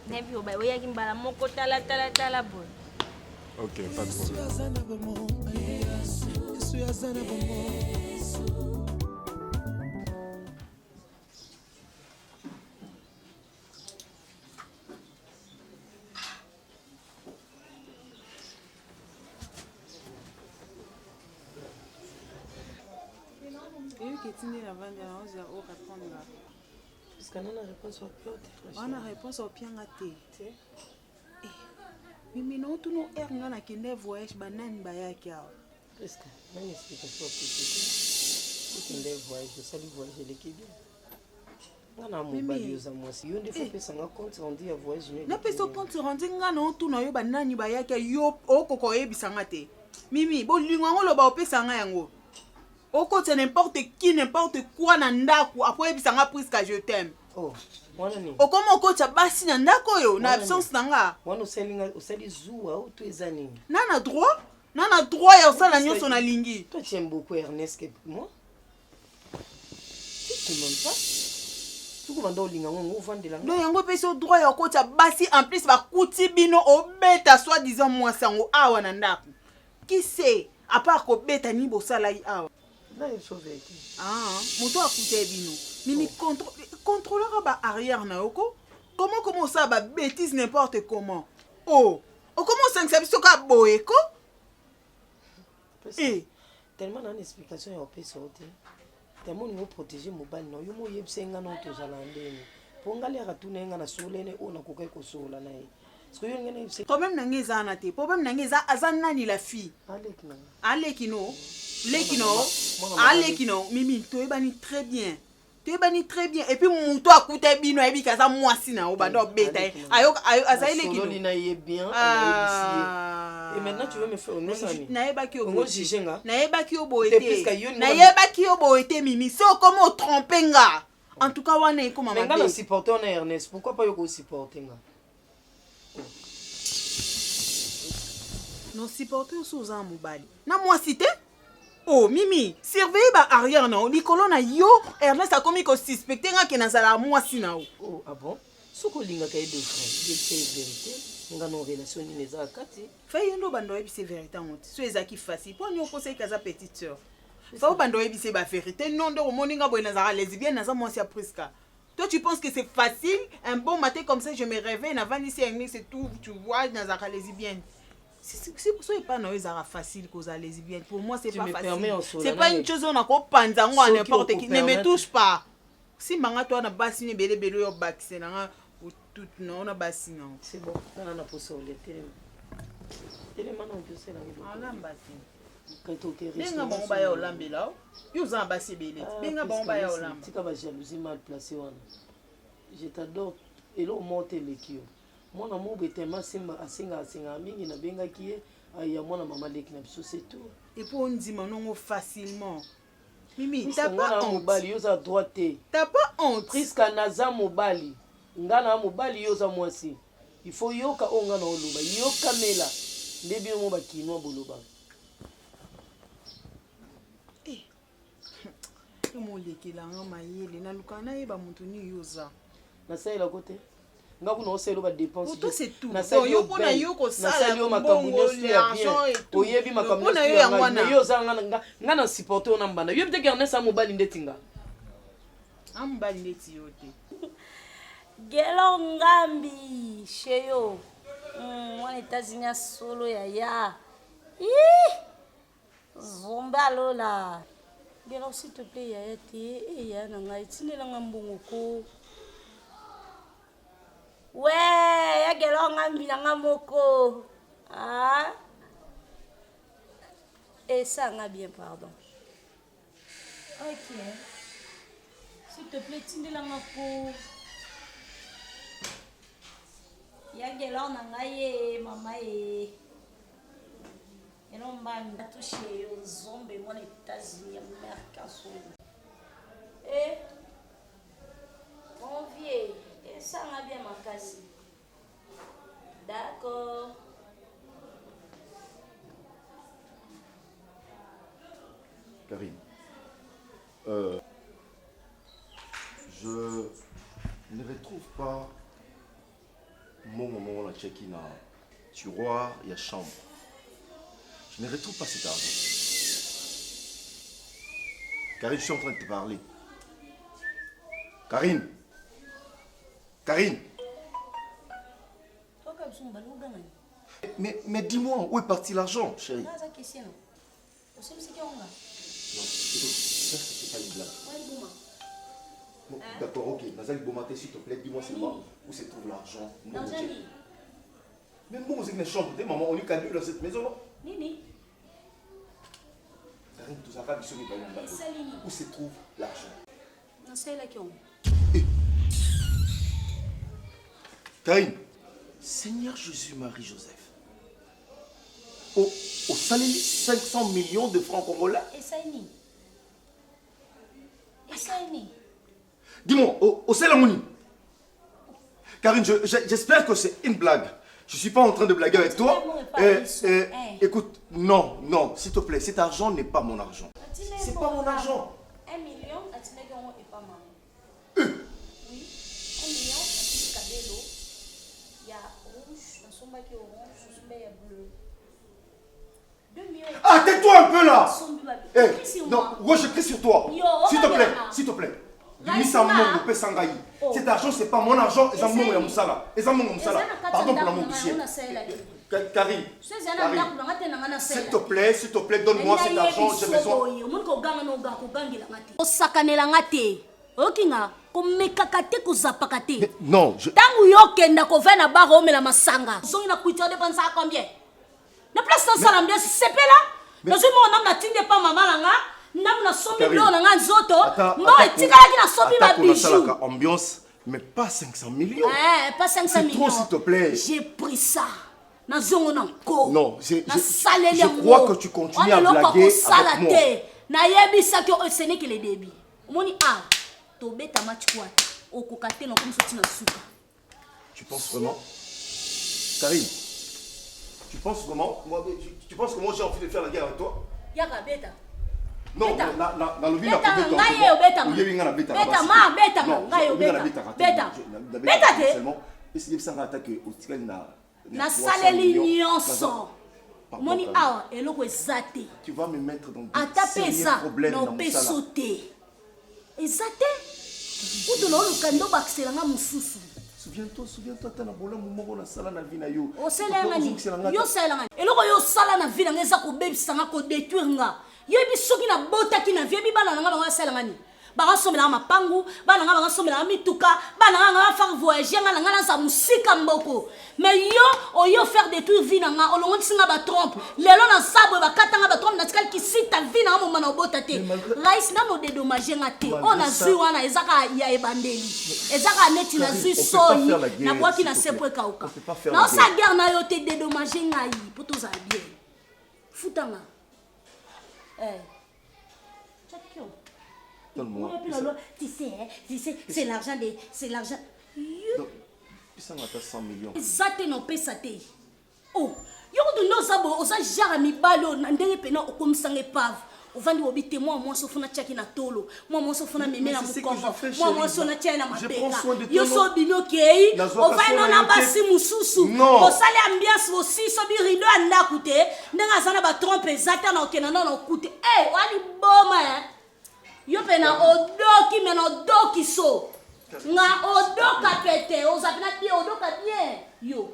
na ebi oba oya ki mbala moko tala boy ok pas de parce qu'on a la réponse au pied. On a réponse au pied à thé. Mimi non tout non air nga na kende voyage banani bayaki awa. Presque. Même explication que kende voyage, ça lui voyage l'équipe bien. Ngana mobali yoza mwasi. Yo ndefo pesa nga compte rendu ya voyage. Na pesa compte rendu nga non tout na yo banani bayaki yo okoko yebisa nga te. Mimi bolingo ngo loba opesa nga yango. Oko c'est n'importe qui n'importe quoi na ndako après yebisa nga presque je t'aime. Oh. Okoma okocha basi na ndako yo na absence nanga. Wana osali zuwa ou tu ezani. Nana droit ya osala nyonso na lingi. Toi tu aimes beaucoup Ernest que moi. Tu m'aimes pas. Tu komanda olinga ngo vandela. Non yango pesi droit ya okocha basi en plus ba kuti bino obeta soit disant moi sango awa na ndako. Qui sait à part ko beta ni bosala yi awa. Là il sauve qui. Ah, moto akute bino. Mimi contrôleur ba arrière na oko. Comment ça ba bêtise n'importe comment. Oh, comment ça que ça ka boyeko? Eh, tellement une explication ya opé sortir. Tellement nous protéger mobile non, yo mo yebsenga non to zalandeni. Pongali akatuna nga na solene ona kokai ko sola na ye. Parce que yo ngene yebse. Problème na ngeza na te. Problème na ngeza azana ni la fille. Alekino. Alekino. Mimi to ebani très bien. Très bien. Et puis mon toi akute bino ebi kaza mwasi na obando beta. Ayo azailekino. Sololi na ye bien, et maintenant tu veux me faire une naebaki yo boete. Naebaki yo boete. Naebaki yo boete mimi. So comment tromper nga? En tout cas wana eko mama. Mais nga supporter on Ernest. Pourquoi pas yo ko supporter nga? Non supporter sous un mobali. Na moi cité? Oh Mimi, surveille ba arrière na likolo na yo Ernest a commis ko suspecter nga ke na sala moi sina. Oh ah bon? Soko linga kay de frère, c'est vérité. Nga no relation ni neza kati. Fais yendo bando ebi c'est vérité en so ezaki facile. Pour nous conseil kaza petite sœur. Fa bando ebi c'est ba vérité. Non de moninga boy nazara lesbienne naza moi sia Priska. Toi tu penses que c'est facile un bon matin comme ça je me réveille na vani ici c'est tout tu vois nazara lesbienne. C'est pour ça que pas non facile cause à lesbienne. Pour moi c'est pas facile. C'est pas une chose on a ko panza ngo n'importe qui. Ne me touche pas. Si manga toi na basi ni bele bele yo bakise na tout non na basi non. C'est bon. On a pour ça le télé. Télé maintenant on peut se la. On a basi. Quand tu es riche. Benga bon ba ya olambe là. Yo za basi bele. Benga bon ba ya olambe. Tika ba jalousie mal placée wana. Je t'adore et l'on monte les kio. Moi na mo betema simba asinga mingi na benga kié aya mona mama leki na biso c'est tout. Et pour on dit non facilement. Mimi, t'as pas honte. Mobali yoza droite. T'as pas honte. Priska naza mobali. Ngana mobali yoza mwasi. Il faut yoka onga na oloba. Yoka mela. Ndebi mo ba kinwa boloba. Eh. Mo leki la ngama yele na lukana yeba muntu ni yoza. Na sai la côté. Ngaku no selo ba dépense. Tout c'est tout. Na sai yo na yo ko sala yo makambo nyoso ya bien. Oyebi makambo nyoso ya ngana. Yo za ngana supporter ona mbanda. Yo peut-être Ernest a mobali ndetinga. Ambali ndeti yote. Gelo ngambi sheyo. Mwana États-Unis solo ya. Zomba lola. Gelo s'il te plaît ya te ya nanga itinela ngambongo ko. Ouais, ya gelo ngambi nanga moko. Ah. Et ça nga bien pardon. OK. S'il te plaît, tindela ngako. Ya gelo nanga ye mama ye. Eno mbanda touché aux zombe mon États-Unis Américain solo. Eh. Mon vieux, et ça nga bien makasi. D'accord. Karine, je ne retrouve pas mon moment la check-in à tiroir et à chambre. Je ne retrouve pas cet argent. Karine, je suis en train de te parler. Karine. Karine. Mais dis-moi, où est parti l'argent, chérie? Non, c'est pas une blague. Bon, d'accord, ok. Nazali Bomate, s'il te plaît, dis-moi seulement où se trouve l'argent. Mais bon, c'est une chambre, maman, on est qu'à dans cette maison, non? Nini. Tout ça, où se trouve l'argent? Non, c'est là qui ont. Karine, Seigneur Jésus, Marie, Joseph, au salaire 500 millions de francs congolais. Et ça est ni. Et ça est ni. Dis-moi, au salaire Mouni. Karine, j'espère que c'est une blague. Je ne suis pas en train de blaguer avec toi. Écoute, non, s'il te plaît, cet argent n'est pas mon argent. C'est pas mon argent. 1 million, tu n'es pas maman. Oui, 1 million, tu cabello. Il y a rouge, dans son bac il y a orange, dans son bac il y a bleu. 2 millions. Ah, tais-toi un peu là. Non, moi je crie sur toi. S'il te plaît. Cet argent, c'est pas mon argent. Pardon pour l'amour du ciel. Karine, s'il te plaît, donne-moi cet argent, j'ai besoin. Non, je... ambiance, mais pas 500 millions. Pas 500 millions. Trop, s'il te plaît. J'ai pris ça. Non, je crois que tu continues à blaguer avec moi. Tu penses vraiment? Karine, tu penses vraiment? Tu penses que moi j'ai envie de faire la guerre avec toi? Non, tu vas me mettre dans des sérieux problèmes dans mon salon. Souviens-toi, t'as un problème au moment où on a salé la vie na yo. O sala ngani. Yo sala ngani. Eloko yo sala na vie na ngeza ko bebisanga ko détruire nga. Yebi soki na botaki na vie bi bana nga ba sala ngani. Ba somela mapangu, bana nga ba somela mituka, bana nga faire voyager nga na za musika mboko. Mais yo faire détruire vie na nga, olongo tsinga ba trompe. Lelo na sabo ba katanga ba trompe na tikali kisita vie na mo mana botate. Rais na mo dédommager nga te. On a zui wana ezaka ya ebandeli. Ezaka neti na zui soi na boaki na sepwe kauka. Na sa guerre na yo te dédommager nga yi pour tout ça bien. Futanga. Donne-moi. Tu sais, c'est l'argent des... C'est l'argent... Donc, ça m'a 100 millions. Zate no pesate. Oh, yo do no zabo, oza jara mi balo, ndenge pena okomsanga epave. Ovandi obite moi sofuna tchaki na tolo. Moi sofuna memela mukongo. Moi sona tchaki na mapeka. Yo so bino kei, ovai no na basi mususu. Osali ambiance aussi so bi rido anda kute. Ndenga sana ba trompe zate na okena na okute. Wali boma yo pena odoki mena odoki so. Nga odoka pete, ozapina bien odoka bien. Yo.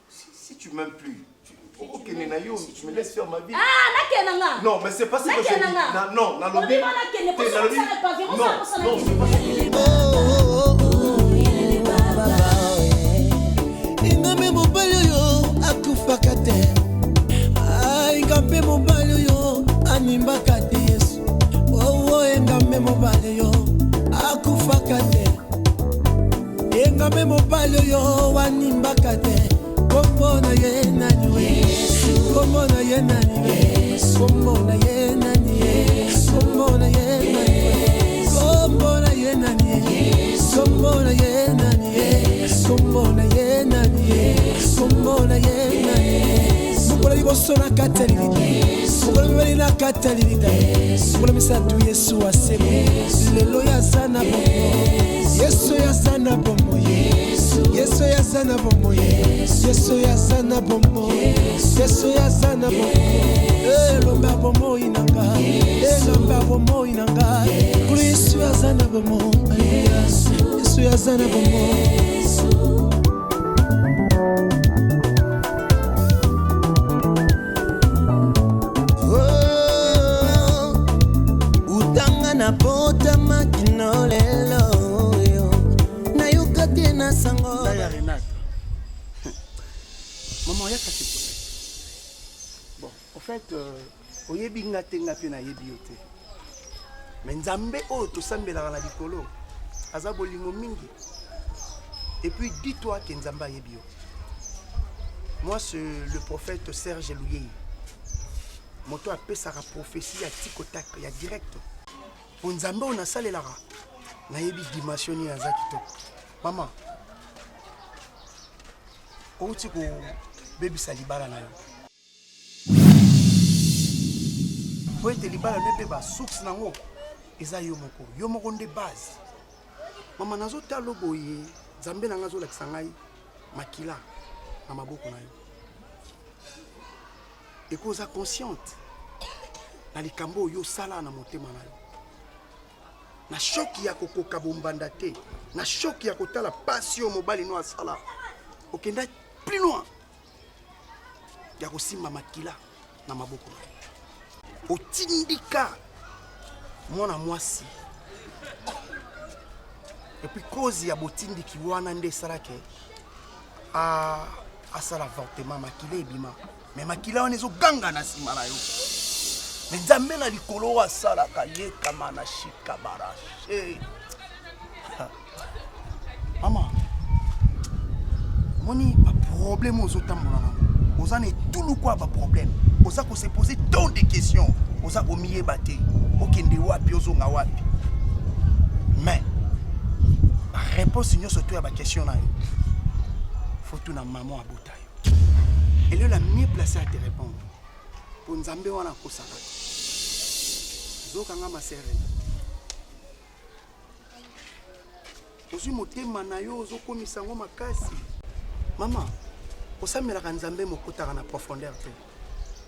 Si tu m'aimes plus, ok, Nenayo, tu me laisses faire ma vie. Nakenanga. Non, mais c'est pas ce que je dis. Non, non, non. Ingame mobali oyo akufaka te. Ingame mobali oyo animbaka te Yesu. Ingame mobali oyo akufaka te. Ingame mobali oyo animbaka te. Komona ye nani Yesu. Komona ye nani Yesu. Komona ye nani Yesu. Komona ye nani Yesu. Komona ye nani Yesu. Komona ye nani Yesu. Komona ye nani Yesu. Komona ye nani Yesu. Mukola liboso na katalilita. Mukola mibali na katalilita. Mukola misatu Yesu asemo. Lelo ya sana bomo. Yesu ya sana bomo. Yesu ya sana bomo. Yesu ya sana bomo. Yesu ya sana bomo. Lomba bomo inanga. Lomba bomo inanga. Yesu ya sana bomo. Yesu ya sana bomo. Utanga na pota makino lelo yo. Na yukate na sango. Renata. Maman, il y a quelque chose. Bon, en fait, oyebi ngate ngapi na yebi yote. Mais nzambe o to sambela na likolo. Aza bolingo mingi. Et puis dis-toi que nzamba yebi yo. Moi c'est le prophète Serge Louyé. Moto appelle ça la prophétie à tikotak, il y a direct. Pour nzambe on a salé la na yebi dimensionné aza kitoko. Maman. O tiko baby salibala na yo. Pour être libala ne beba source nango eza yo moko de base. Maman nazo talo boye nzambe na ngazo lakisa ngai makila na maboko na yo. Et koza consciente na likambo yo sala na motema na yo. Na choc ya kokoka bombanda te, na choc ya kotala passion mobali no asala. Okenda plus loin. Ya kosimba makila na maboko na yo. Otindika mwana mwasi. Et puis cause ya botindiki wana nde salake asala avortement makila ebima. Mais makila wana ezo ganga na sima na yo. Mais nzambe na likolo asalaka ye kama na shika barashe. Maman, moni pas problème aux otambola nango. Oza ne tout le quoi ba problème. Oza ko se poser tant de questions. Oza omiye bate. Okende wapi ozonga wapi. Mais la réponse sur surtout à ma question là. Faut tout na maman abota yo. Elle est la mieux placée à te répondre. Pour nzambe wana kosala. Zokanga ma sœur. Ozu motema na yo ozokomisa ngo makasi. Maman, osamelaka nzambe mokotaka na profondeur te.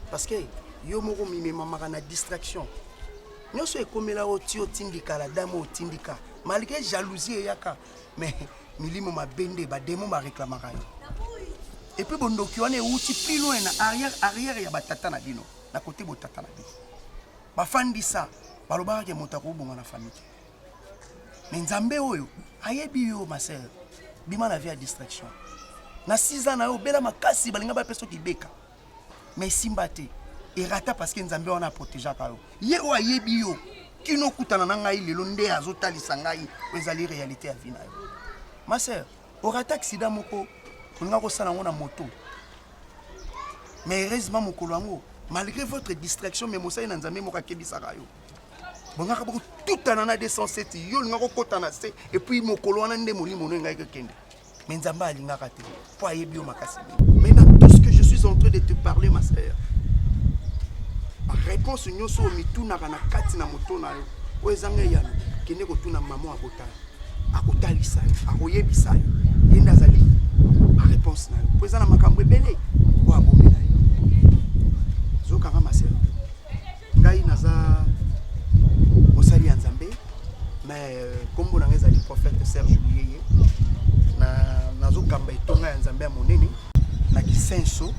Parce que yo moko mimemamaka na distraction. Nyonso ekomela oti otindika la dame otindika. Malgré jalousie yaka, mais milimo mabende ba démon ba réclamaka. Et puis bondoki wana outi plus loin na arrière ya batata na bino, na côté botata na bino. Ba fandi ça, balobaka ke motako bonga na famille. Mais nzambe oyo ayebi yo ma sœur, bima na vie à distraction. Na 6 ans na yo bela makasi balinga ba peso kibeka. Mais simbate et rata parce que nzambe wana protéger ka yo. Ye o ayebi yo kino kutana na ngai lelo nde azotalisa ngai ezali réalité ya vie na yo. Ma sœur, au rata accident moko nga ko sala ngona moto. Mais heureusement mokolo yango malgré votre distraction mais mosai na nzambe moka kebisaka yo. Bonga ka boko tout anana 207 yo nga ko kota na se et puis mokolo wana nde molimo no ngai ke kende. Mais nzamba alinga ka te. Po ayebi yo makasi. Mais dans tout ce que je suis en train de te parler ma sœur. Ma réponse nyoso mituna kana kati na moto na yo. O ezanga yana kende ko tuna maman abota. Akotalisa yo, akoyebisa yo. Yenda zali. Ma réponse na yo. Po ezana makambo ebele. Ko abomela yo. Zokanga ma sœur. Ngai naza osali ya nzambe mais kombo na ngeza prophète Serge Louyé na zokamba etonga ya nzambe ya monene na kisenso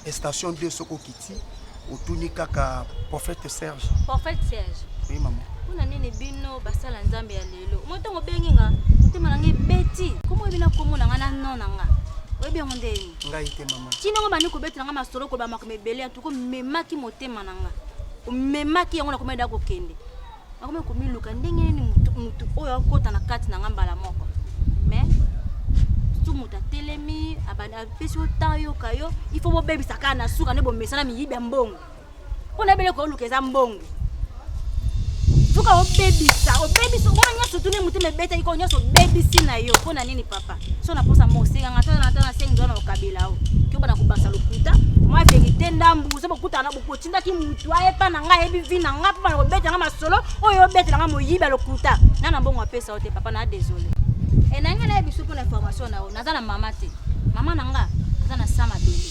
station 2 soko kiti otuni kaka prophète Serge. Prophète Serge. Oui maman. Kuna nene bino basala nzambe ya lelo. Motongo benginga motema nange beti. Komo ebina komo na ngana nona nga. Oyebi ngo ndeni. Ngai te maman. Kino ngo bani ko beti nga masolo ko ba makomebele antuko memaki motema nanga. Memaki yango na komeda ko kende. Akome ko miluka ndenge ni mutu oyo akota na kati na ngamba la moko. Mais tout muta telemi abana pesio tayo kayo il faut bo baby sakana suka ne bo mesana mi yibe mbongo. Ona bele ko lukeza mbongo. Tuka o baby so wana nyoso tune mutu me beta iko nyoso baby sina yo kona nini papa. So na posa mo senga ngata na senga na okabila o. Kyo bana kubasa lokuta. Moi vérité ndambu so bokuta na bokotinda ki mutu aye pa na nga yebi vina nga pa na beta nga masolo oyo beta nga mo yiba lokuta. Na mbongo apesa ote papa na désolé. Et nanga na biso pour l'information na o naza na mama te. Mama nanga naza na sama beli.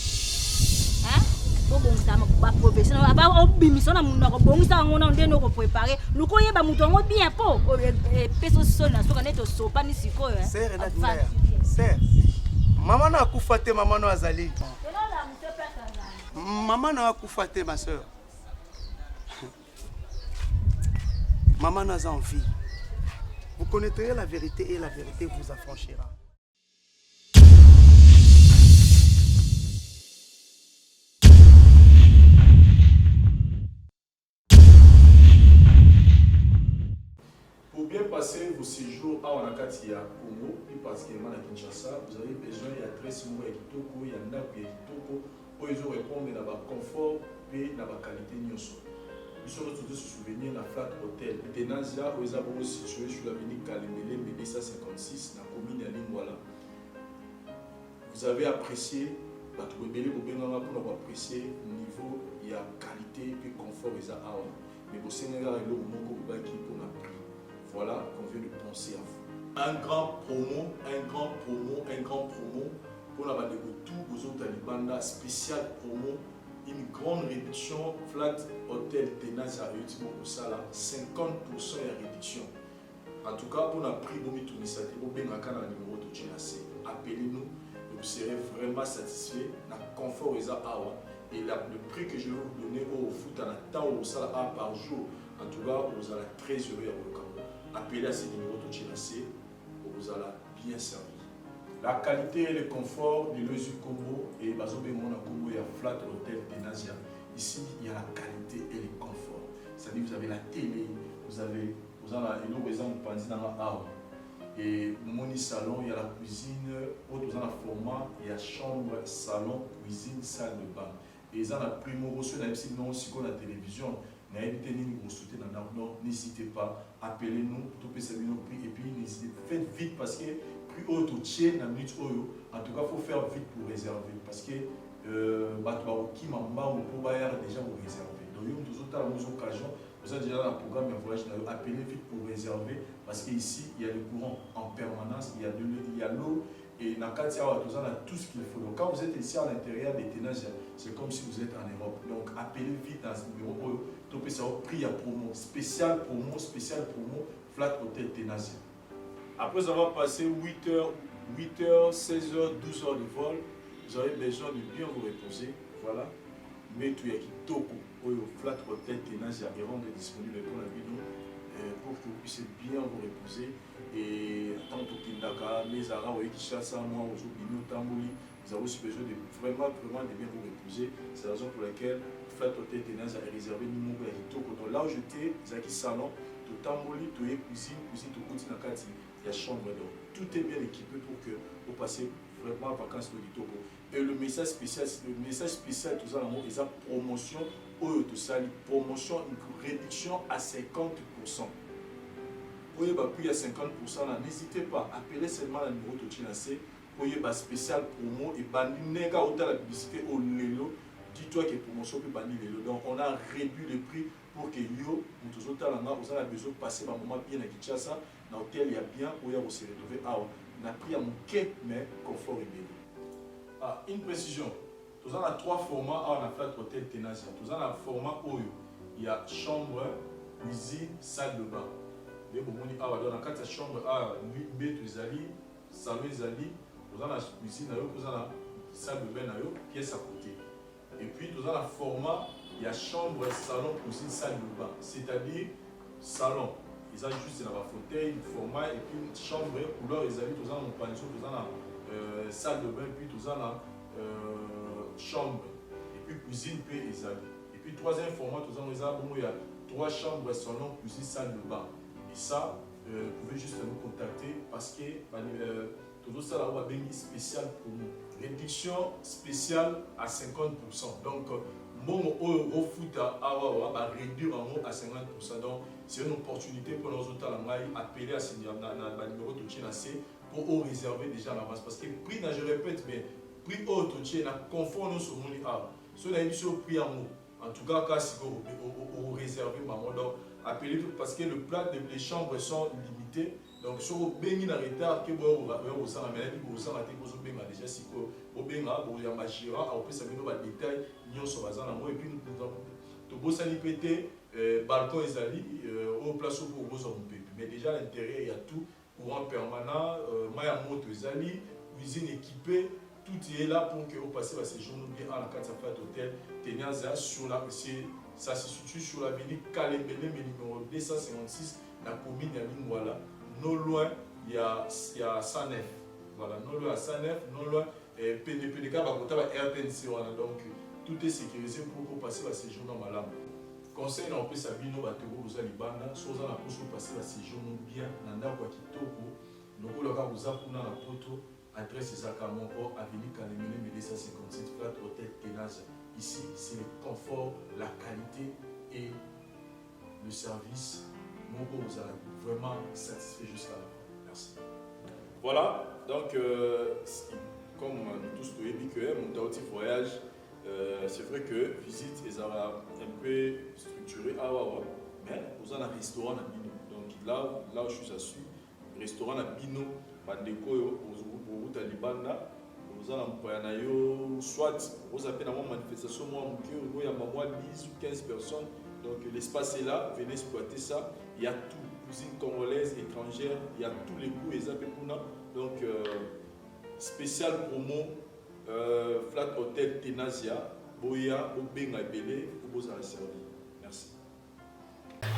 Hein? Bobo ngama ba professionnel aba obimisa na mundu ko bongisa ngona ndeno ko préparer. Luko yeba mutu ngo bien po peso sona soka neto sopa ni sikoyo hein. Sœur na dinaire. Sœur. Maman na kufa te maman no azali. Maman na kufa te ma sœur. Maman n'a envie. Vous connaîtrez la vérité et la vérité vous affranchira. séjour à Wanakati à Congo, plus particulièrement à Kinshasa, vous avez besoin de 13 mois de Kitoko, il y a un arbre de Kitoko, où ils ont répondu à la confort et à la qualité de Nyoso. Ils sont tous se souvenir de la Flat Hotel. Tenazia, où ils sont situés sur l'avenue Kalemele, Médessa 56, dans la commune de Lingwala. Vous avez apprécié, pour apprécier le niveau, il y a qualité et confort et mais au Sénégal, il y a un moment pour la prix. Voilà qu'on vient de penser à vous. Un grand promo pour la bande de tout aux autres Talibanda, spécial promo, une grande réduction, Flat Hotel Tenazia au Sala, 50% de réduction. En tout cas, pour la prix, vous avez numéro de GNAC. Appelez-nous. Vous serez vraiment satisfait dans le confort et le prix que je vais vous donner au foot en temps au salaire par jour, en tout cas, vous allez très heureux à votre camp. Appelez à ces numéros de GNAC, vous allez bien servir. La qualité et le confort de l'Oesu Combo et Bazobé Mona Combo et à Flat Hotel Tenazia. Ici, il y a la qualité et le confort. C'est-à-dire vous avez la télé, vous avez un exemple dans la et mon salon, il y a la cuisine, dans le format, il y a chambre, salon, cuisine, salle de bain. Et ils ont la primo reçu, non aussi qu'on la télévision, n'hésitez pas, appelez-nous, tout peut servir nos prix et puis n'hésitez, faites vite parce que prix haut tout tient la minute haut. En tout cas, il faut faire vite pour réserver parce que qui m'a déjà vous réserver. Donc, il y a toujours occasions. Vous avez déjà un programme de voyage, appelez vite pour réserver parce qu'ici, il y a le courant en permanence, il y a l'eau et dans le cas on a tout ce qu'il faut. Donc quand vous êtes ici à l'intérieur des Tenazia, c'est comme si vous êtes en Europe. Donc appelez vite dans ce numéro, topez ça au prix à promo, spécial promo, Flat Hotel Tenazia. Après avoir passé 8h, 16h, 12h de vol, vous avez besoin de bien vous reposer. Voilà. Mais tout y a qui toko au Flat Hotel Tenazia est rendu disponible pour la vidéo pour que vous puissiez bien vous reposer et tant que Kindaka, les Arabes, Kishasa, moi, Ozobino, Tambouli, vous avez aussi besoin de vraiment de bien vous reposer. C'est la raison pour laquelle Flat Hotel Tenazia est réservé numéro à Kitoko. Donc là où j'étais, Zaki Salon, tout Tambouli, tout cuisine, tout continent, il y a chambre d'eau. Tout est bien équipé pour que vous passiez vraiment en vacances au Kitoko. Et le message spécial, tout ça, c'est la promotion, promotion, une réduction à 50%. Pour y avoir plus à 50%, n'hésitez pas, appelez seulement le numéro de GNAC pour y avoir spécial promo et banner la publicité au Lelo. Dis-toi que promotion peut banner Lelo. Donc on a réduit le prix pour que yo, nous tous autres, vous avez besoin de passer un moment bien à Kinshasa, dans lequel il y a bien, où il y a aussi retrouvé. On a pris à mon quai, mais confort et bien. Une précision, nous avons 3 formats à la Flat Hotel Tenazia. Nous avons un format où il y a chambre, cuisine, salle de bain. Dans la chambre, salon, nous avons la cuisine, nous avons la salle de bain, pièce à côté. Et puis nous avons un format, il y a chambre, salon, cuisine, salle de bain. C'est-à-dire salon. Ils ont juste dans la fauteuil, format, et puis une chambre, couleur, ils ont tous en pension, tous en salle de bain, puis tous en chambre, et puis cuisine, puis ils ont. Et puis troisième format, tous en il y a 3 chambres, salon, cuisine, salle de bain. Et ça, vous pouvez juste nous contacter parce que tout ça là, on a béni spécial pour nous. Réduction spéciale à 50%. Donc, mon au foot à réduire en haut à 50%. Donc, c'est une opportunité pour nos autres appeler à ce numéro de GNAC pour réserver déjà à l'avance. Parce que prix, je répète bien, prix autre, c'est confort nous sur mon art. Ce n'est pas prix en haut. En tout cas, si vous réservez, donc appelez parce que le plat les chambres sont limitées. Donc, si vous avez un retard, que vous avez déjà si vous avez un magirant, après ça vous avez des détails, et puis nous avons pété, balcon et au place pour vous en mais déjà à l'intérieur, il y a tout, courant permanent, moto cuisine équipée. Tout est là pour que vous passiez ces jours bien à la carte Flat Hotel Tenazia ça se situe sur l'avenue Kalemele, numéro 256, la commune de Lingwala. Non loin, il y a Sanef. Voilà, non loin à Sanef, non loin, PNPDK, RTNC. Donc, tout est sécurisé pour que vous passiez ces jours dans Malam. conseil na opesa bino bateko boza libanda soza na poso passer la séjour bien na ndako ya kitoko lokola ka boza kuna na poto adresse ezaka moko avenue Kalemene 257 Flat Hotel Tenaza. Ici c'est le confort, la qualité et le service. Moko vous allez vraiment satisfait jusqu'à la fin. Merci. Voilà, donc comme nous tous nous dit que mon petit voyage, c'est vrai que visite est un peu structurée, mais vous avez un restaurant à Bino. Donc là où je suis assis, restaurant à Bino, Bandeko, pour Talibanda, vous avez un soit vous avez une manifestation, il y a 10 ou 15 personnes. Donc l'espace est là, venez exploiter ça. Il y a tout, cuisine congolaise, étrangère, il y a tous les goûts et zapekuna. Donc spécial promo, Flat Hotel Tenazia, Boya, Obenga Belé, vous avez servi. Merci.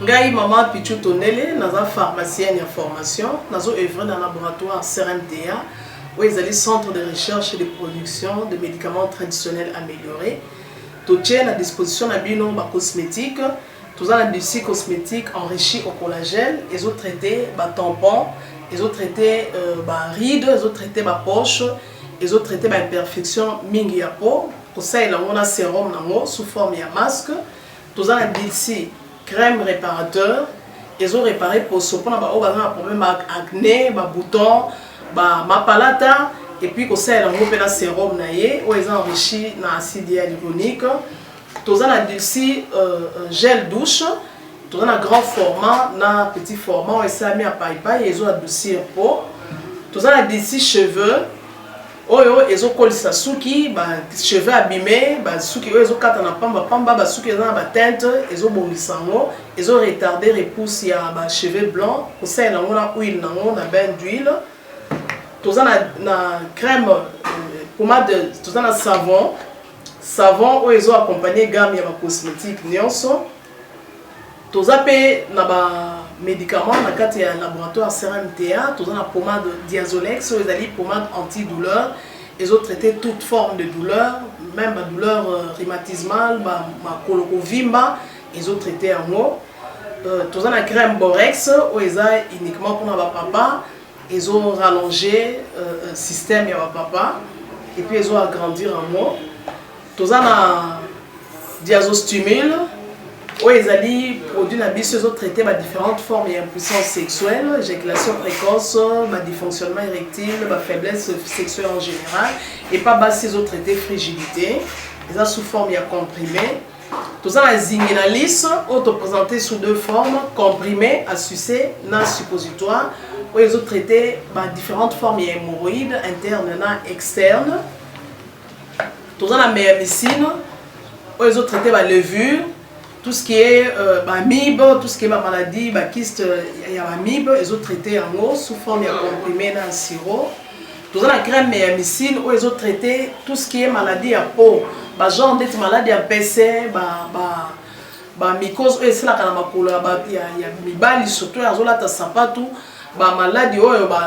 Ngai maman Pichu Tonele, naza pharmacienne en formation, nazo œuvre dans le laboratoire CRMTA, où ils allaient centre de recherche et de production de médicaments traditionnels améliorés. Tout est à disposition de bino cosmétiques, tout a des cosmétiques enrichis au collagène, ils ont traité tampons, ils ont traité rides, ils ont traité poche, ils ont traité imperfection mingi ya peau. Pour ça il a un sérum sous forme de masque. Tout a des crème réparateur, ils ont réparé pour ce qu'on a un problème acné, boutons, mapalata. Et puis, quand ça, il y a un sérum où ils ont enrichi dans l'acide hyaluronique. Tous a aussi gel douche. Tous a un grand format, un petit format, et ça mis à paille, ils ont adouci un pot. Tous a des cheveux. Ils ont collé sa souki, cheveux abîmés, souki, ils ont quatre na pamba, souki, ils ont la teinte, ils ont bondi sango, ils ont retardé repousse, il y a cheveux blancs. Pour ça, il y a une huile, un bain d'huile. Tout ça na crème pommade, tout ça na savon où ils ont accompagné gamme ya cosmétique nyonso. Tout ça pe na ba médicaments na kati ya laboratoire CRMTA, tout ça na pommade Diazolex, où ils ali pommade antidouleur, ils ont traité toute forme de douleur, même la douleur rhumatismale, ma colokovimba, ils ont traité en mot. Tout ça na crème Borex où ils ont uniquement pour na ba papa. Ils ont rallongé un système ya papa et puis ils ont agrandi en moi. Tout ça na diazostimule où ils allaient produire na biso, ils ont traité différentes formes d'impuissance sexuelle, éjaculation précoce, dysfonctionnement érectile, faiblesse sexuelle en général et pas bas ils ont traité frigidité. Ils ont sous forme ya comprimé. Tout ça la Zingenalis auto-présenté sous deux formes, comprimé à sucer, na suppositoire, où ils ont traité différentes formes d'hémorroïdes internes et externes. Tout ça la méamycine, où ils ont traité la levure, tout ce qui est amibe, tout ce qui est maladie, kyste, il y a amibe, ils ont traité en eau sous forme de comprimé dans sirop. Tout ça la crème méamycine, où ils ont traité tout ce qui est maladie à peau. Genre d'être malade à PC, mycose, et c'est là qu'il y a mibali surtout, il y a sapatou, maladie,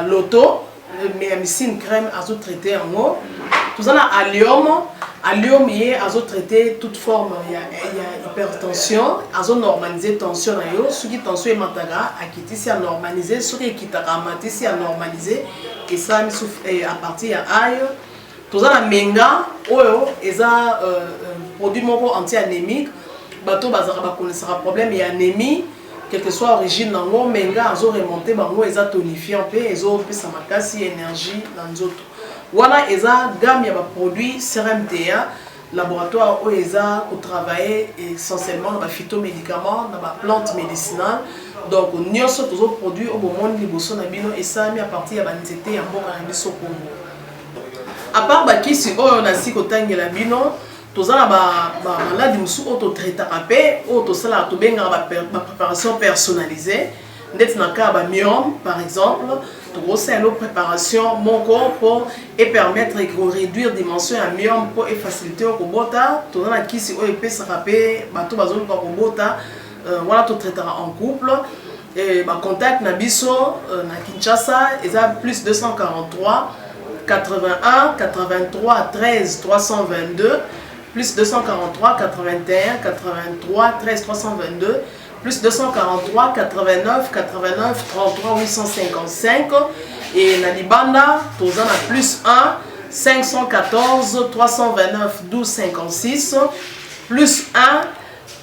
l'auto, méamycine crème, à traiter en eau. Tout ça, allium, il y a traité toute forme, il y a hypertension, à normaliser tension, ce qui tension est mataga, à quitter si à normaliser, ce qui est quittaramati si à normaliser, et ça, à partir de aïe. Tout ça, la menga, ils ont produit anti-anémique. Bateau, ils ont un problème, il y a anémie, quelle que soit l'origine, menga, ils ont remonté, ils ont tonifié un peu, ils ont fait sa énergie dans les autres. Voilà, ils ont gamme de produits CRMTA, laboratoire où ils ont travaillé essentiellement dans les phytomédicaments, dans les plantes médicinales. Donc, nous avons tous les produits au monde et ça a mis à partir de l'anxiété et de Congo. À part si on a si kotangi la bino, tous a malade musu auto traité auto sala to benga préparation personnalisée. Net na ka ba myome par exemple, to c'est une préparation mon corps pour et permettre de réduire dimension à myome pour et faciliter au bota, to na kisi o epé sa rapé bato bazolo ko bota, voilà to traitera en couple. Et contact na biso na Kinshasa, ils a plus 243 81 83 13 322 plus 243 81 83 13 322 plus 243 89 89 33 855 et na libanda tozana plus 1 514 329 12 56 plus 1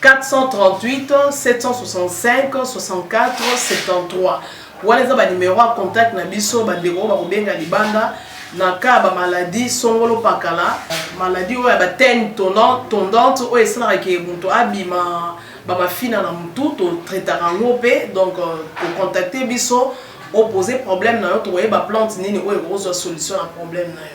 438 765 64 73 wana eza numéro à contact na biso bandeko bakobenga libanda na ka ba maladie songolo pakala maladie oyo ba tene tondante oyo esalaka ke moto abima bamafina na mutu totraitaka yango mpe donc kocontacte biso opose problème na yo tokoyeba plante nini oyo ekozwa solution na problème na yo.